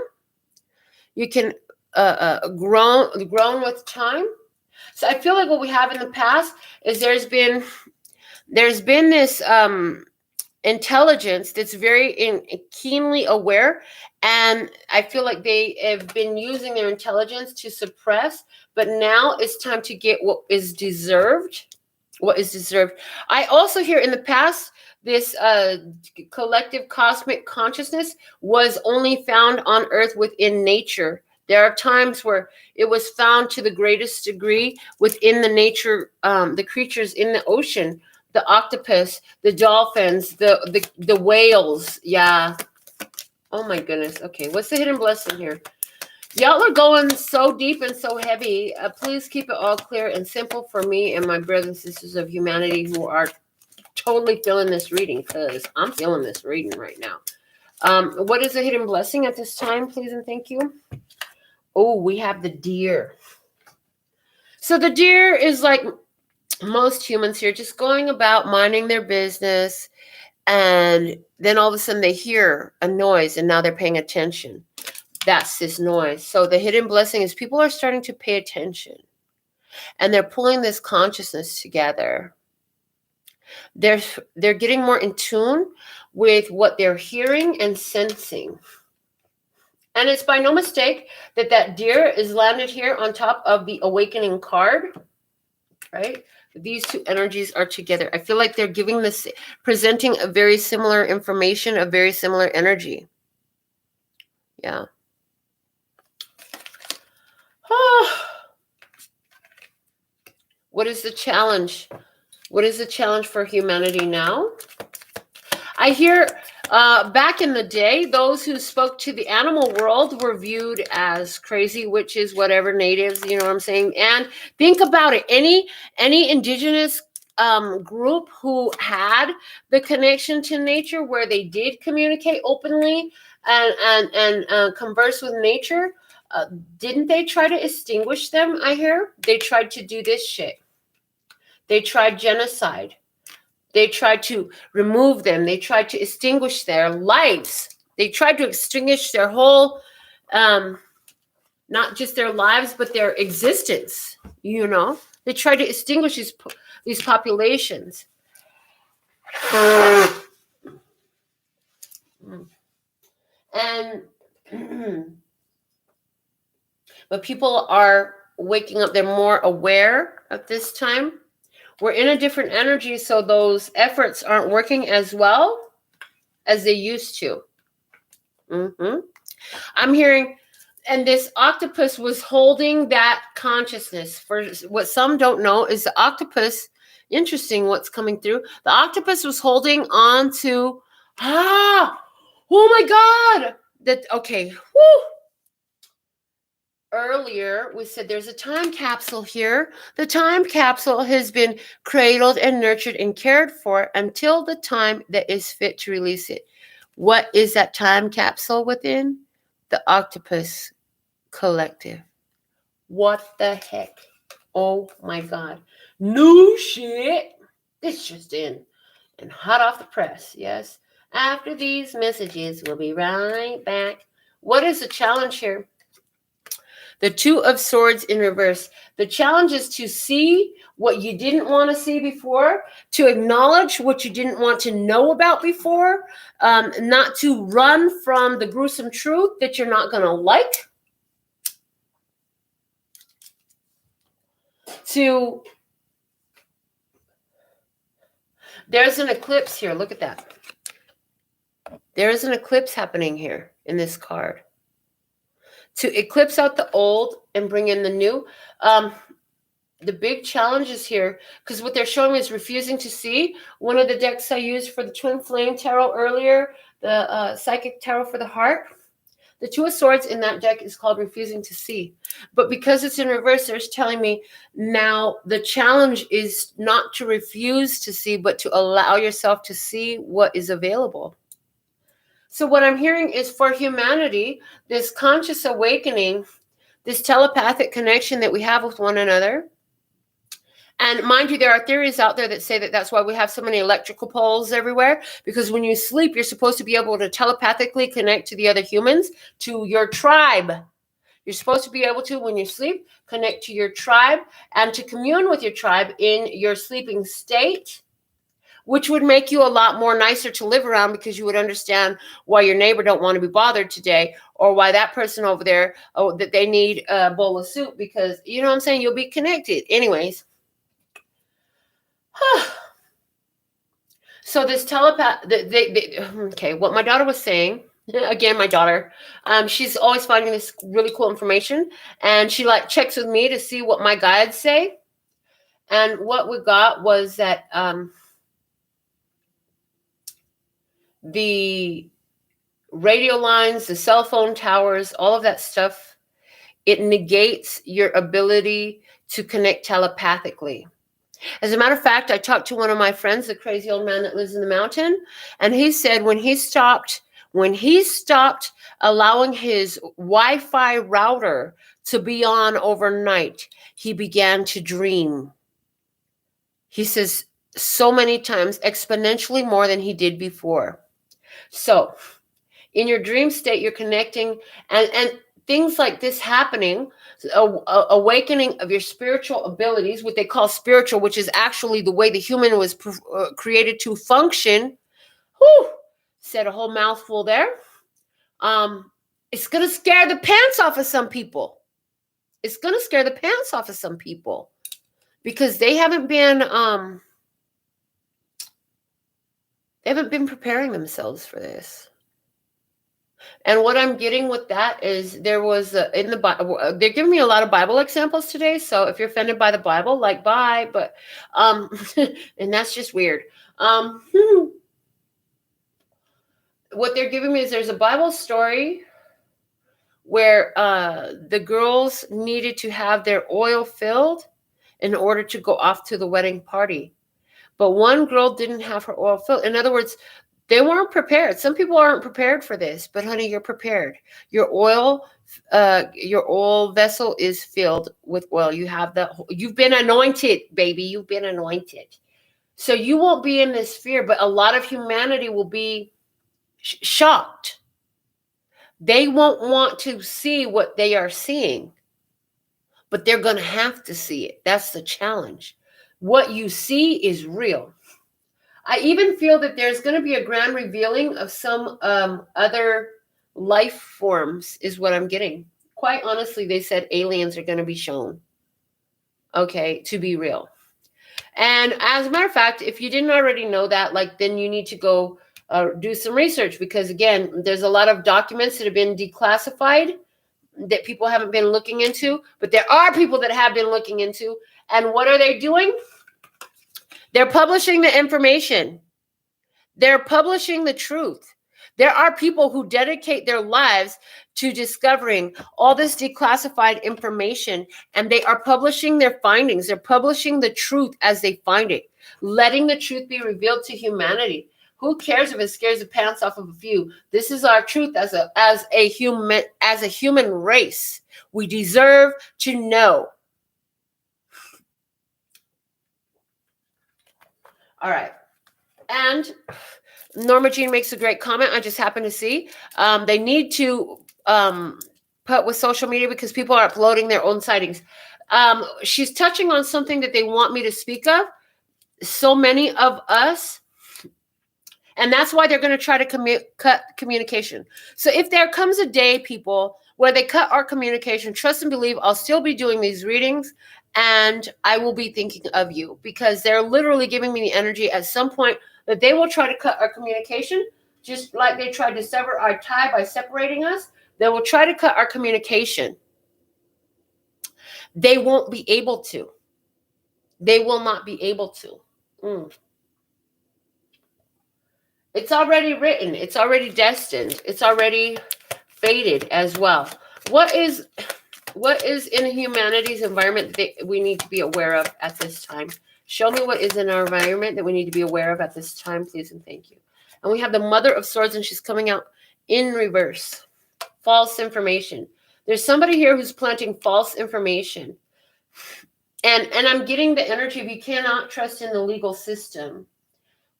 You can grown with time. So I feel like what we have in the past is there's been this intelligence that's very keenly aware, and I feel like they have been using their intelligence to suppress, but now it's time to get what is deserved. What is deserved. I also hear in the past this collective cosmic consciousness was only found on Earth within nature. There are times where it was found to the greatest degree within the nature, the creatures in the ocean. The octopus, the dolphins, the whales. Yeah. Oh my goodness. Okay, what's the hidden blessing here? Y'all are going so deep and so heavy. Please keep it all clear and simple for me and my brothers and sisters of humanity who are totally feeling this reading, because I'm feeling this reading right now. What is the hidden blessing at this time, please and thank you? Oh, we have the deer. So the deer is like most humans here, just going about minding their business, and then all of a sudden they hear a noise and now they're paying attention. That's this noise. So the hidden blessing is people are starting to pay attention, and they're pulling this consciousness together. They're getting more in tune with what they're hearing and sensing. And it's by no mistake that deer is landed here on top of the awakening card, right? These two energies are together. I feel like they're giving this, presenting a very similar information, a very similar energy. Yeah. What is the challenge? What is the challenge for humanity now? I hear back in the day, those who spoke to the animal world were viewed as crazy witches, whatever, natives, you know what I'm saying? And think about it. Any indigenous group who had the connection to nature, where they did communicate openly and converse with nature, didn't they try to extinguish them? I hear they tried to do this shit. They tried genocide. They tried to remove them. They tried to extinguish their lives. They tried to extinguish their whole, not just their lives, but their existence, you know. They tried to extinguish these populations. And but people are waking up. They're more aware at this time. We're in a different energy, so those efforts aren't working as well as they used to. I'm hearing, and this octopus was holding that consciousness. For what some don't know is the octopus, interesting what's coming through. The octopus was holding on to, oh my God. Okay. Whoo. Earlier, we said there's a time capsule here. The time capsule has been cradled and nurtured and cared for until the time that is fit to release it. What is that time capsule within? The octopus collective. What the heck? Oh my God. New shit. This just in. And hot off the press, yes. After these messages, we'll be right back. What is the challenge here? The Two of Swords in reverse. The challenge is to see what you didn't want to see before, to acknowledge what you didn't want to know about before, not to run from the gruesome truth that you're not going to like, there's an eclipse here. Look at that. There is an eclipse happening here in this card. To eclipse out the old and bring in the new. The big challenge is here, because what they're showing me is refusing to see. One of the decks I used for the Twin Flame Tarot earlier, the Psychic Tarot for the Heart, the Two of Swords in that deck is called Refusing to See. But because it's in reverse, they're telling me now the challenge is not to refuse to see, but to allow yourself to see what is available. So what I'm hearing is for humanity, this conscious awakening, this telepathic connection that we have with one another. And mind you, there are theories out there that say that that's why we have so many electrical poles everywhere, because when you sleep, you're supposed to be able to telepathically connect to the other humans, to your tribe. You're supposed to be able to, when you sleep, connect to your tribe and to commune with your tribe in your sleeping state, which would make you a lot more nicer to live around, because you would understand why your neighbor don't want to be bothered today, or why that person over there, that they need a bowl of soup, because, you know what I'm saying, you'll be connected. Anyways. So this telepath, okay, what my daughter was saying, again, my daughter, she's always finding this really cool information, and she like checks with me to see what my guides say. And what we got was that the radio lines, the cell phone towers, all of that stuff, it negates your ability to connect telepathically. As a matter of fact, I talked to one of my friends, the crazy old man that lives in the mountain, and he said when he stopped allowing his Wi-Fi router to be on overnight, he began to dream. He says so many times, exponentially more than he did before. So in your dream state, you're connecting, and things like this happening, awakening of your spiritual abilities, what they call spiritual, which is actually the way the human was created to function. Whew, said a whole mouthful there. It's going to scare the pants off of some people. It's going to scare the pants off of some people, because they haven't been preparing themselves for this. And what I'm getting with that is there was in the Bible, they're giving me a lot of Bible examples today. So if you're offended by the Bible, like, bye. But and that's just weird. What they're giving me is there's a Bible story where the girls needed to have their oil filled in order to go off to the wedding party. But one girl didn't have her oil filled. In other words, they weren't prepared. Some people aren't prepared for this, but honey, you're prepared. Your oil vessel is filled with oil. You've been anointed, baby. You've been anointed. So you won't be in this fear, but a lot of humanity will be shocked. They won't want to see what they are seeing, but they're going to have to see it. That's the challenge. What you see is real. I even feel that there's going to be a grand revealing of some other life forms, is what I'm getting. Quite honestly, they said aliens are going to be shown, okay, to be real. And as a matter of fact, if you didn't already know that, like, then you need to go do some research, because again, there's a lot of documents that have been declassified that people haven't been looking into, but there are people that have been looking into. And what are they doing? They're publishing the information. They're publishing the truth. There are people who dedicate their lives to discovering all this declassified information, and they are publishing their findings. They're publishing the truth as they find it, letting the truth be revealed to humanity. Who cares if it scares the pants off of a few? This is our truth as a human race. We deserve to know. All right. And Norma Jean makes a great comment. I just happened to see. They need to put with social media because people are uploading their own sightings. She's touching on something that they want me to speak of. So many of us. And that's why they're going to try to cut communication. So if there comes a day, people, where they cut our communication, trust and believe I'll still be doing these readings, and I will be thinking of you, because they're literally giving me the energy at some point that they will try to cut our communication, just like they tried to sever our tie by separating us. They will try to cut our communication. They won't be able to. They will not be able to. It's already written. It's already destined. It's already fated as well. What is in humanity's environment that we need to be aware of at this time? Show me what is in our environment that we need to be aware of at this time, please and thank you. And we have the Mother of Swords, and she's coming out in reverse. False information. There's somebody here who's planting false information. And I'm getting the energy of you cannot trust in the legal system.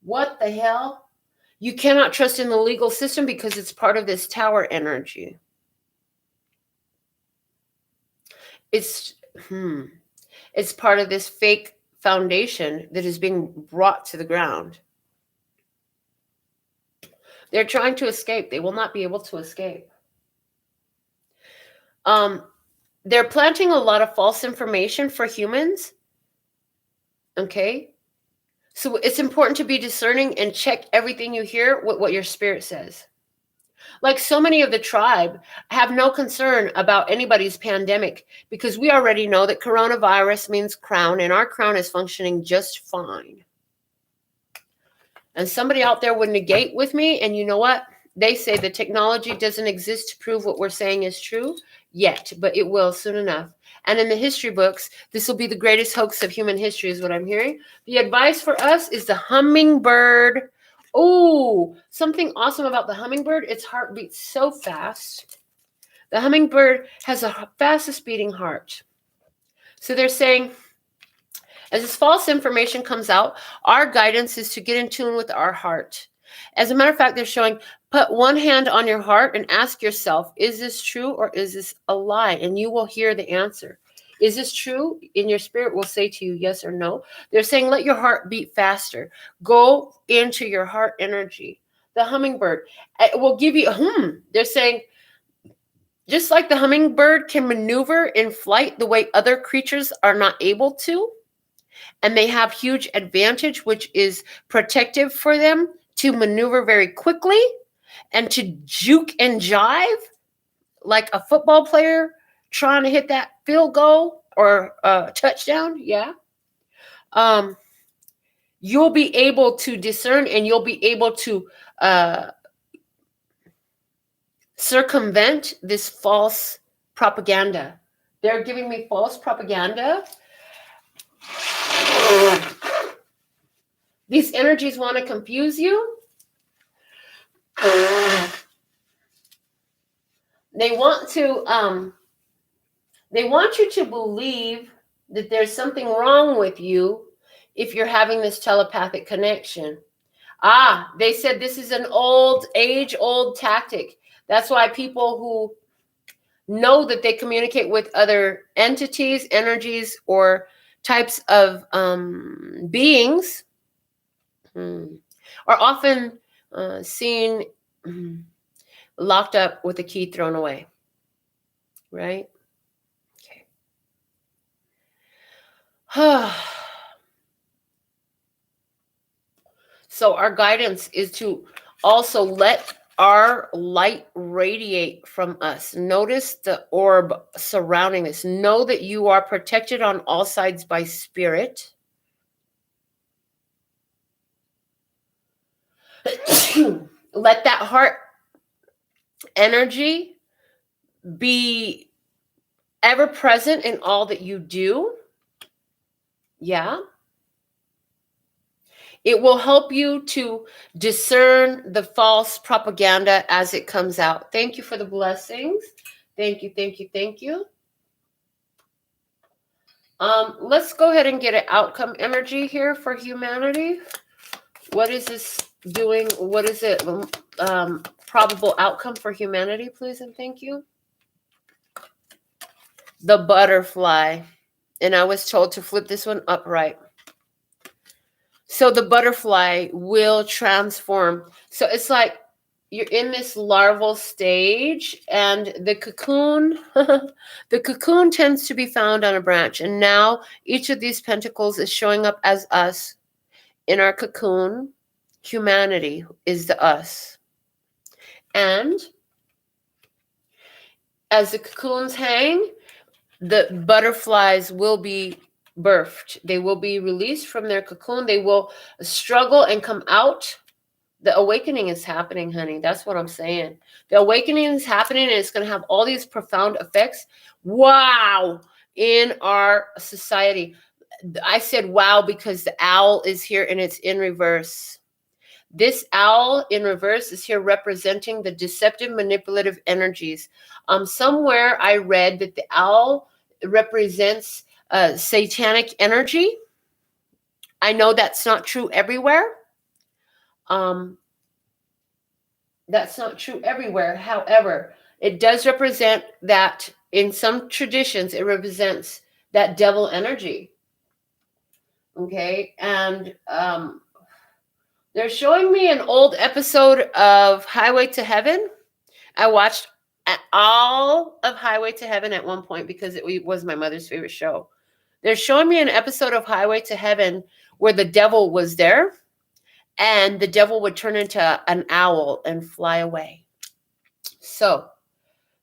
What the hell? You cannot trust in the legal system because it's part of this tower energy. It's part of this fake foundation that is being brought to the ground. They're trying to escape. They will not be able to escape. They're planting a lot of false information for humans. Okay? So it's important to be discerning and check everything you hear with what your spirit says. Like so many of the tribe have no concern about anybody's pandemic, because we already know that coronavirus means crown, and our crown is functioning just fine. And somebody out there would negate with me, and you know what? They say the technology doesn't exist to prove what we're saying is true yet, but it will soon enough. And in the history books, this will be the greatest hoax of human history, is what I'm hearing. The advice for us is the hummingbird. Oh, something awesome about the hummingbird. Its heart beats so fast. The hummingbird has the fastest beating heart. So they're saying, as this false information comes out, our guidance is to get in tune with our heart. As a matter of fact, they're showing, put one hand on your heart and ask yourself, is this true or is this a lie? And you will hear the answer. Is this true? And your spirit will say to you yes or no. They're saying, let your heart beat faster. Go into your heart energy. The hummingbird, it will give you, they're saying, just like the hummingbird can maneuver in flight the way other creatures are not able to, and they have huge advantage, which is protective for them to maneuver very quickly and to juke and jive like a football player trying to hit that field goal or touchdown. Yeah. You'll be able to discern, and you'll be able to circumvent this false propaganda. They're giving me false propaganda. These energies want to confuse you. They want you to believe that there's something wrong with you if you're having this telepathic connection. They said this is an age-old tactic That's why people who know that they communicate with other entities, energies, or types of beings are often seen locked up with the key thrown away, right? Okay. So our guidance is to also let our light radiate from us. Notice the orb surrounding us. Know that you are protected on all sides by spirit. Let that heart energy be ever present in all that you do. Yeah. It will help you to discern the false propaganda as it comes out. Thank you for the blessings. Thank you, thank you, thank you. Let's go ahead and get an outcome energy here for humanity. What is this doing? What is it? Probable outcome for humanity, please and thank you. The butterfly. And I was told to flip this one upright. So the butterfly will transform. So it's like you're in this larval stage, and the cocoon, the cocoon tends to be found on a branch. And now each of these pentacles is showing up as us in our cocoon. Humanity is the us. And as the cocoons hang, the butterflies will be birthed. They will be released from their cocoon. They will struggle and come out. The awakening is happening, honey. That's what I'm saying. The awakening is happening, and it's going to have all these profound effects. Wow. In our society. I said wow because the owl is here and it's in reverse. This owl in reverse is here representing the deceptive, manipulative energies. Somewhere I read that the owl represents satanic energy. I know that's not true everywhere. That's not true everywhere. However, it does represent that in some traditions, it represents that devil energy. Okay. And they're showing me an old episode of Highway to Heaven. I watched all of Highway to Heaven at one point because it was my mother's favorite show. They're showing me an episode of Highway to Heaven where the devil was there, and the devil would turn into an owl and fly away. So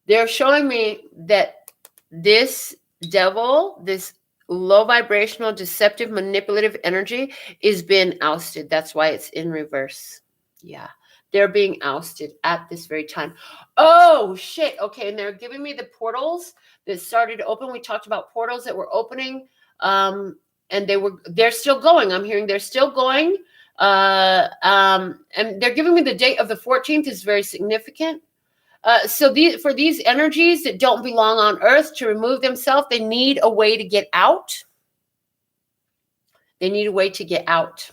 they're showing me that this devil, this low vibrational, deceptive, manipulative energy is being ousted. That's why it's in reverse. Yeah. They're being ousted at this very time. Oh, shit. Okay. And they're giving me the portals that started to open. We talked about portals that were opening. And they're still going. I'm hearing they're still going. And they're giving me the date of the 14th is very significant. So for these energies that don't belong on Earth to remove themselves, they need a way to get out. They need a way to get out.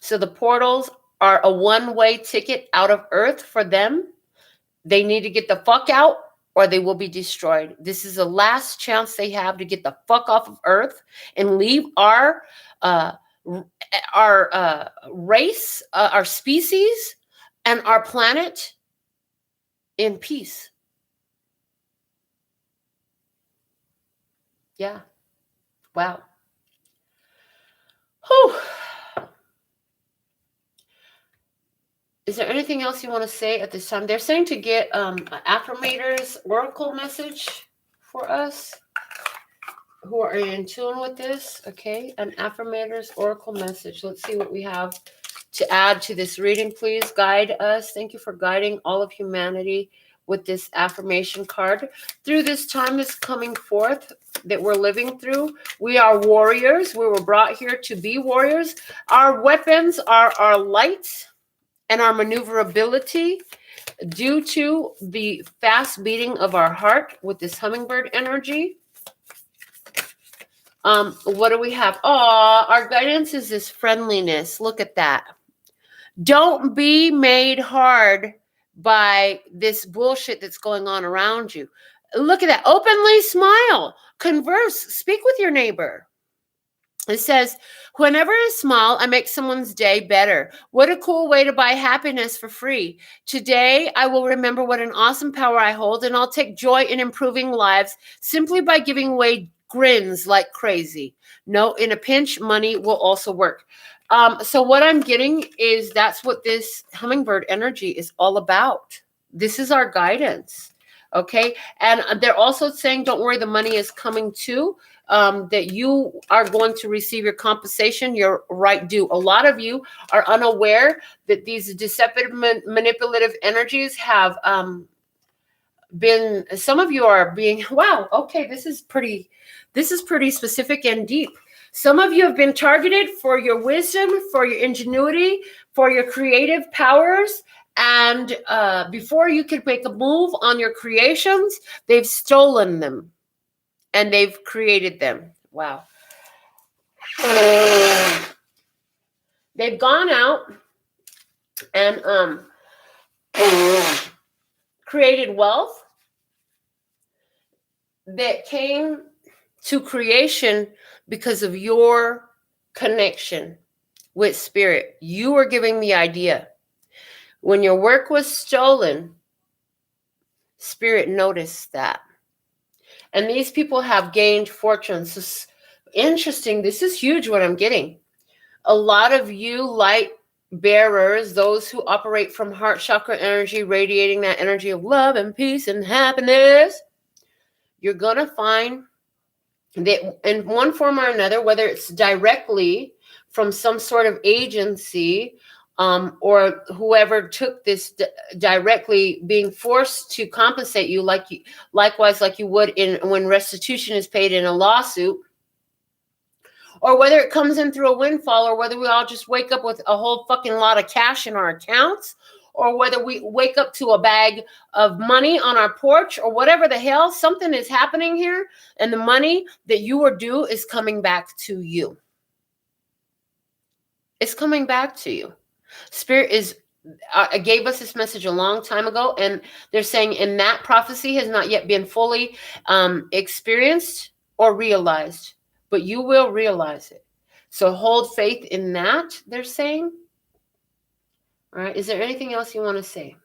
So the portals are a one-way ticket out of Earth for them. They need to get the fuck out or they will be destroyed. This is the last chance they have to get the fuck off of Earth and leave our race, our species, and our planet in peace. Yeah. Wow. Whew. Is there anything else you want to say at this time? They're saying to get an affirmator's oracle message for us who are in tune with this. Okay, an affirmator's oracle message. Let's see what we have to add to this reading. Please guide us. Thank you for guiding all of humanity with this affirmation card through this time that's coming forth that we're living through. We are warriors. We were brought here to be warriors. Our weapons are our lights and our maneuverability due to the fast beating of our heart with this hummingbird energy. What do we have? Oh, our guidance is this friendliness. Look at that. Don't be made hard by this bullshit that's going on around you. Look at that. Openly smile, converse, speak with your neighbor. It says, whenever I smile, I make someone's day better. What a cool way to buy happiness for free. Today, I will remember what an awesome power I hold, and I'll take joy in improving lives simply by giving away grins like crazy. No, in a pinch, money will also work. So what I'm getting is that's what this hummingbird energy is all about. This is our guidance. Okay. And they're also saying, don't worry, the money is coming too. That you are going to receive your compensation, your right due. A lot of you are unaware that these deceptive, manipulative energies have been, some of you are being, wow, okay, this is pretty specific and deep. Some of you have been targeted for your wisdom, for your ingenuity, for your creative powers. And before you could make a move on your creations, they've stolen them. And they've created them. Wow. They've gone out and created wealth that came to creation because of your connection with spirit. You were giving the idea. When your work was stolen, spirit noticed that. And these people have gained fortunes. This is interesting. This is huge what I'm getting. A lot of you light bearers, those who operate from heart chakra energy, radiating that energy of love and peace and happiness, you're going to find that in one form or another, whether it's directly from some sort of agency, or whoever took this directly, being forced to compensate you, likewise, like you would when restitution is paid in a lawsuit, or whether it comes in through a windfall, or whether we all just wake up with a whole fucking lot of cash in our accounts, or whether we wake up to a bag of money on our porch, or whatever the hell, something is happening here, and the money that you are due is coming back to you. It's coming back to you. Spirit gave us this message a long time ago, and they're saying, and that prophecy has not yet been fully experienced or realized, but you will realize it. So hold faith in that, they're saying. All right. Is there anything else you want to say?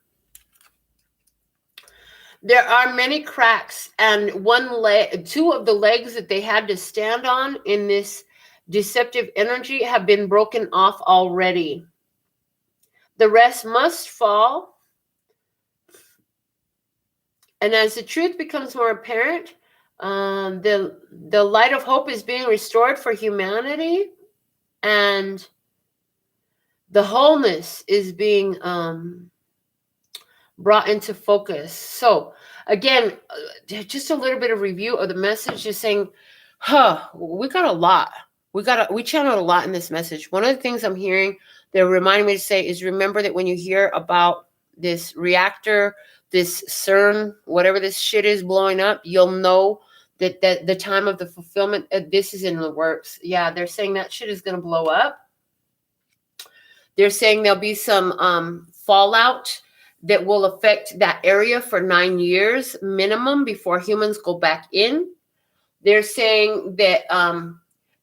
There are many cracks, and two of the legs that they had to stand on in this deceptive energy have been broken off already. The rest must fall. And as the truth becomes more apparent, the light of hope is being restored for humanity, and the wholeness is being brought into focus. So again, just a little bit of review of the message, just saying, we got a lot. We channeled a lot in this message. One of the things I'm hearing, they're reminding me to say, is remember that when you hear about this reactor, this CERN, whatever this shit is blowing up, you'll know that the time of the fulfillment, this is in the works. Yeah, they're saying that shit is going to blow up. They're saying there'll be some fallout that will affect that area for 9 years minimum before humans go back in. They're saying that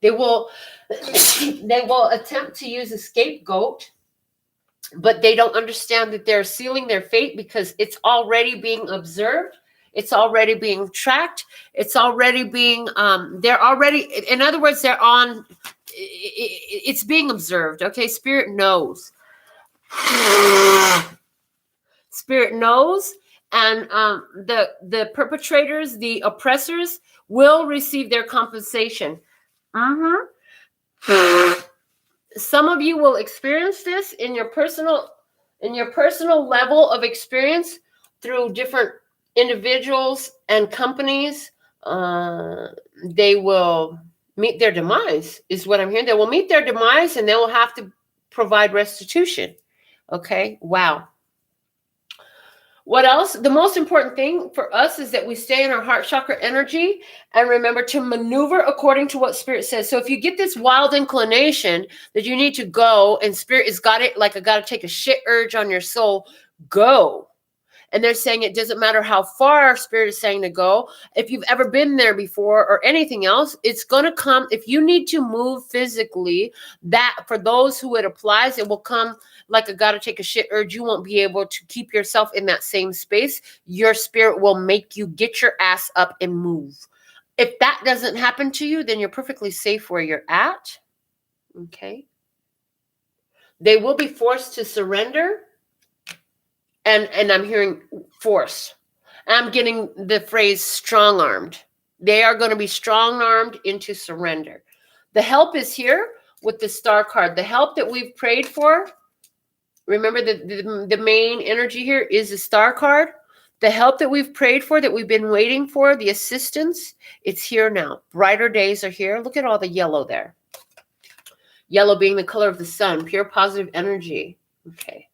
they will attempt to use a scapegoat, but they don't understand that they're sealing their fate because it's already being observed. It's already being tracked. It's already being, they're already, in other words, they're on, it's being observed. Okay. Spirit knows. Spirit knows. And the perpetrators, the oppressors will receive their compensation. Some of you will experience this in your personal level of experience through different individuals and companies. They will meet their demise, is what I'm hearing. They will meet their demise, and they will have to provide restitution. Okay. Wow. What else? The most important thing for us is that we stay in our heart chakra energy and remember to maneuver according to what Spirit says. So if you get this wild inclination that you need to go and Spirit has got it, like I got to take a shit urge on your soul, go. And they're saying it doesn't matter how far Spirit is saying to go. If you've ever been there before or anything else, it's going to come. If you need to move physically, that for those who it applies, it will come like a gotta take a shit urge. You won't be able to keep yourself in that same space. Your spirit will make you get your ass up and move. If that doesn't happen to you, then you're perfectly safe where you're at. Okay. They will be forced to surrender. And I'm hearing force. I'm getting the phrase strong-armed. They are going to be strong-armed into surrender. The help is here with the star card. The help that we've prayed for. Remember the main energy here is the star card. The help that we've prayed for, that we've been waiting for, the assistance, it's here now. Brighter days are here. Look at all the yellow there. Yellow being the color of the sun, pure positive energy. Okay.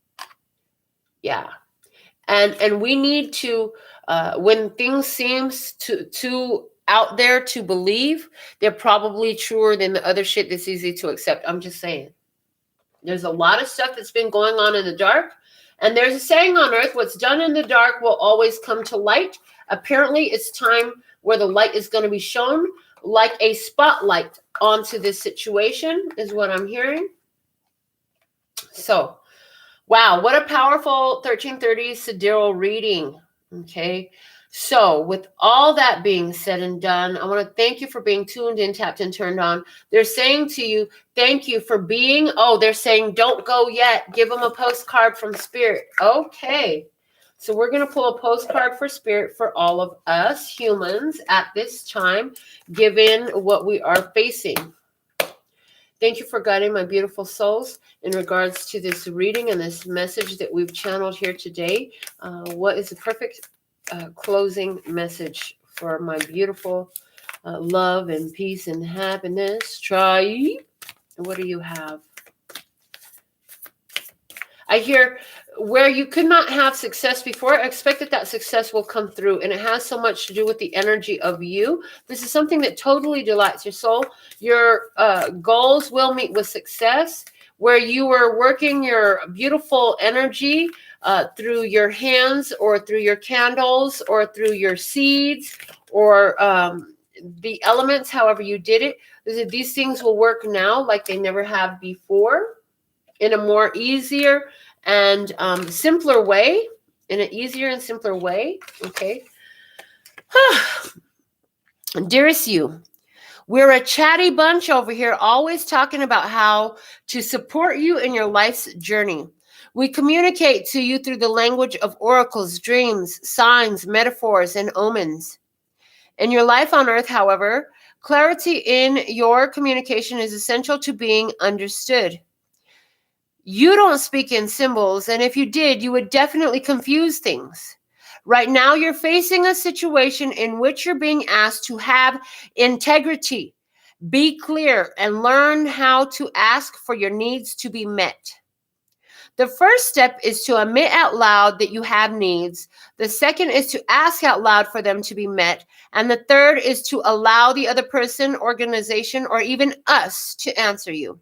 Yeah. And we need to, when things seems too out there to believe, they're probably truer than the other shit that's easy to accept. I'm just saying. There's a lot of stuff that's been going on in the dark. And there's a saying on earth, what's done in the dark will always come to light. Apparently, it's time where the light is going to be shown like a spotlight onto this situation, is what I'm hearing. So, wow, what a powerful 1330 Sidereal reading. Okay. So with all that being said and done, I want to thank you for being tuned in, tapped, and turned on. They're saying to you, thank you for being, they're saying, don't go yet. Give them a postcard from Spirit. Okay. So we're going to pull a postcard for Spirit for all of us humans at this time, given what we are facing. Thank you for guiding my beautiful souls in regards to this reading and this message that we've channeled here today. What is the perfect closing message for my beautiful love and peace and happiness tribe? What do you have? I hear where you could not have success before, expect that success will come through. And it has so much to do with the energy of you. This is something that totally delights your soul. Your goals will meet with success. Where you were working your beautiful energy through your hands or through your candles or through your seeds or the elements, however you did it. These things will work now like they never have before in a more easier and simpler way, in an easier and simpler way. Okay. Dearest you, we're a chatty bunch over here, always talking about how to support you in your life's journey. We communicate to you through the language of oracles, dreams, signs, metaphors, and omens. In your life on earth, however, clarity in your communication is essential to being understood. You don't speak in symbols, and if you did, you would definitely confuse things. Right now, you're facing a situation in which you're being asked to have integrity, be clear, and learn how to ask for your needs to be met. The first step is to admit out loud that you have needs. The second is to ask out loud for them to be met. And the third is to allow the other person, organization, or even us to answer you.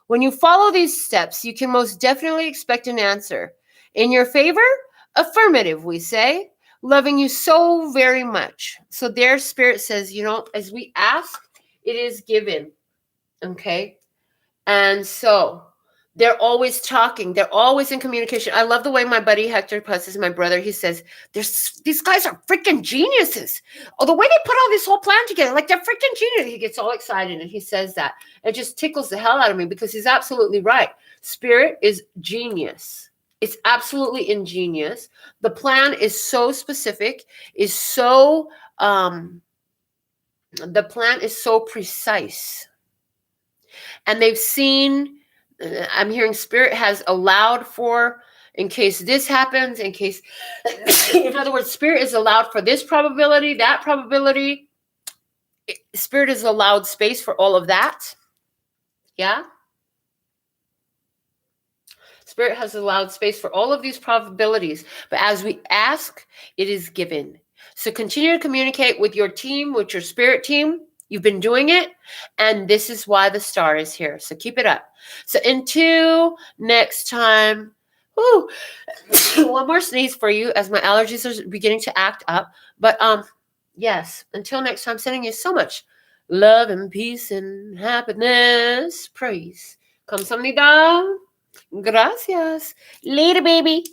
When you follow these steps, you can most definitely expect an answer. In your favor? Affirmative, we say. Loving you so very much. So their Spirit says, as we ask, it is given. Okay? And so they're always talking. They're always in communication. I love the way my buddy Hector Puss is my brother. He says, these guys are freaking geniuses. Oh, the way they put all this whole plan together, like they're freaking genius. He gets all excited and he says that. It just tickles the hell out of me because he's absolutely right. Spirit is genius. It's absolutely ingenious. The plan is so specific, the plan is so precise. And they've seen, I'm hearing Spirit has allowed for, in case this happens, in other words, Spirit is allowed for this probability, that probability. Spirit has allowed space for all of that. Yeah. Spirit has allowed space for all of these probabilities. But as we ask, it is given. So continue to communicate with your team, with your spirit team. You've been doing it. And this is why the star is here. So keep it up. So until next time, Woo. One more sneeze for you as my allergies are beginning to act up. But yes, until next time, sending you so much love and peace and happiness. Praise. Kamsahamnida. Gracias. Later, baby.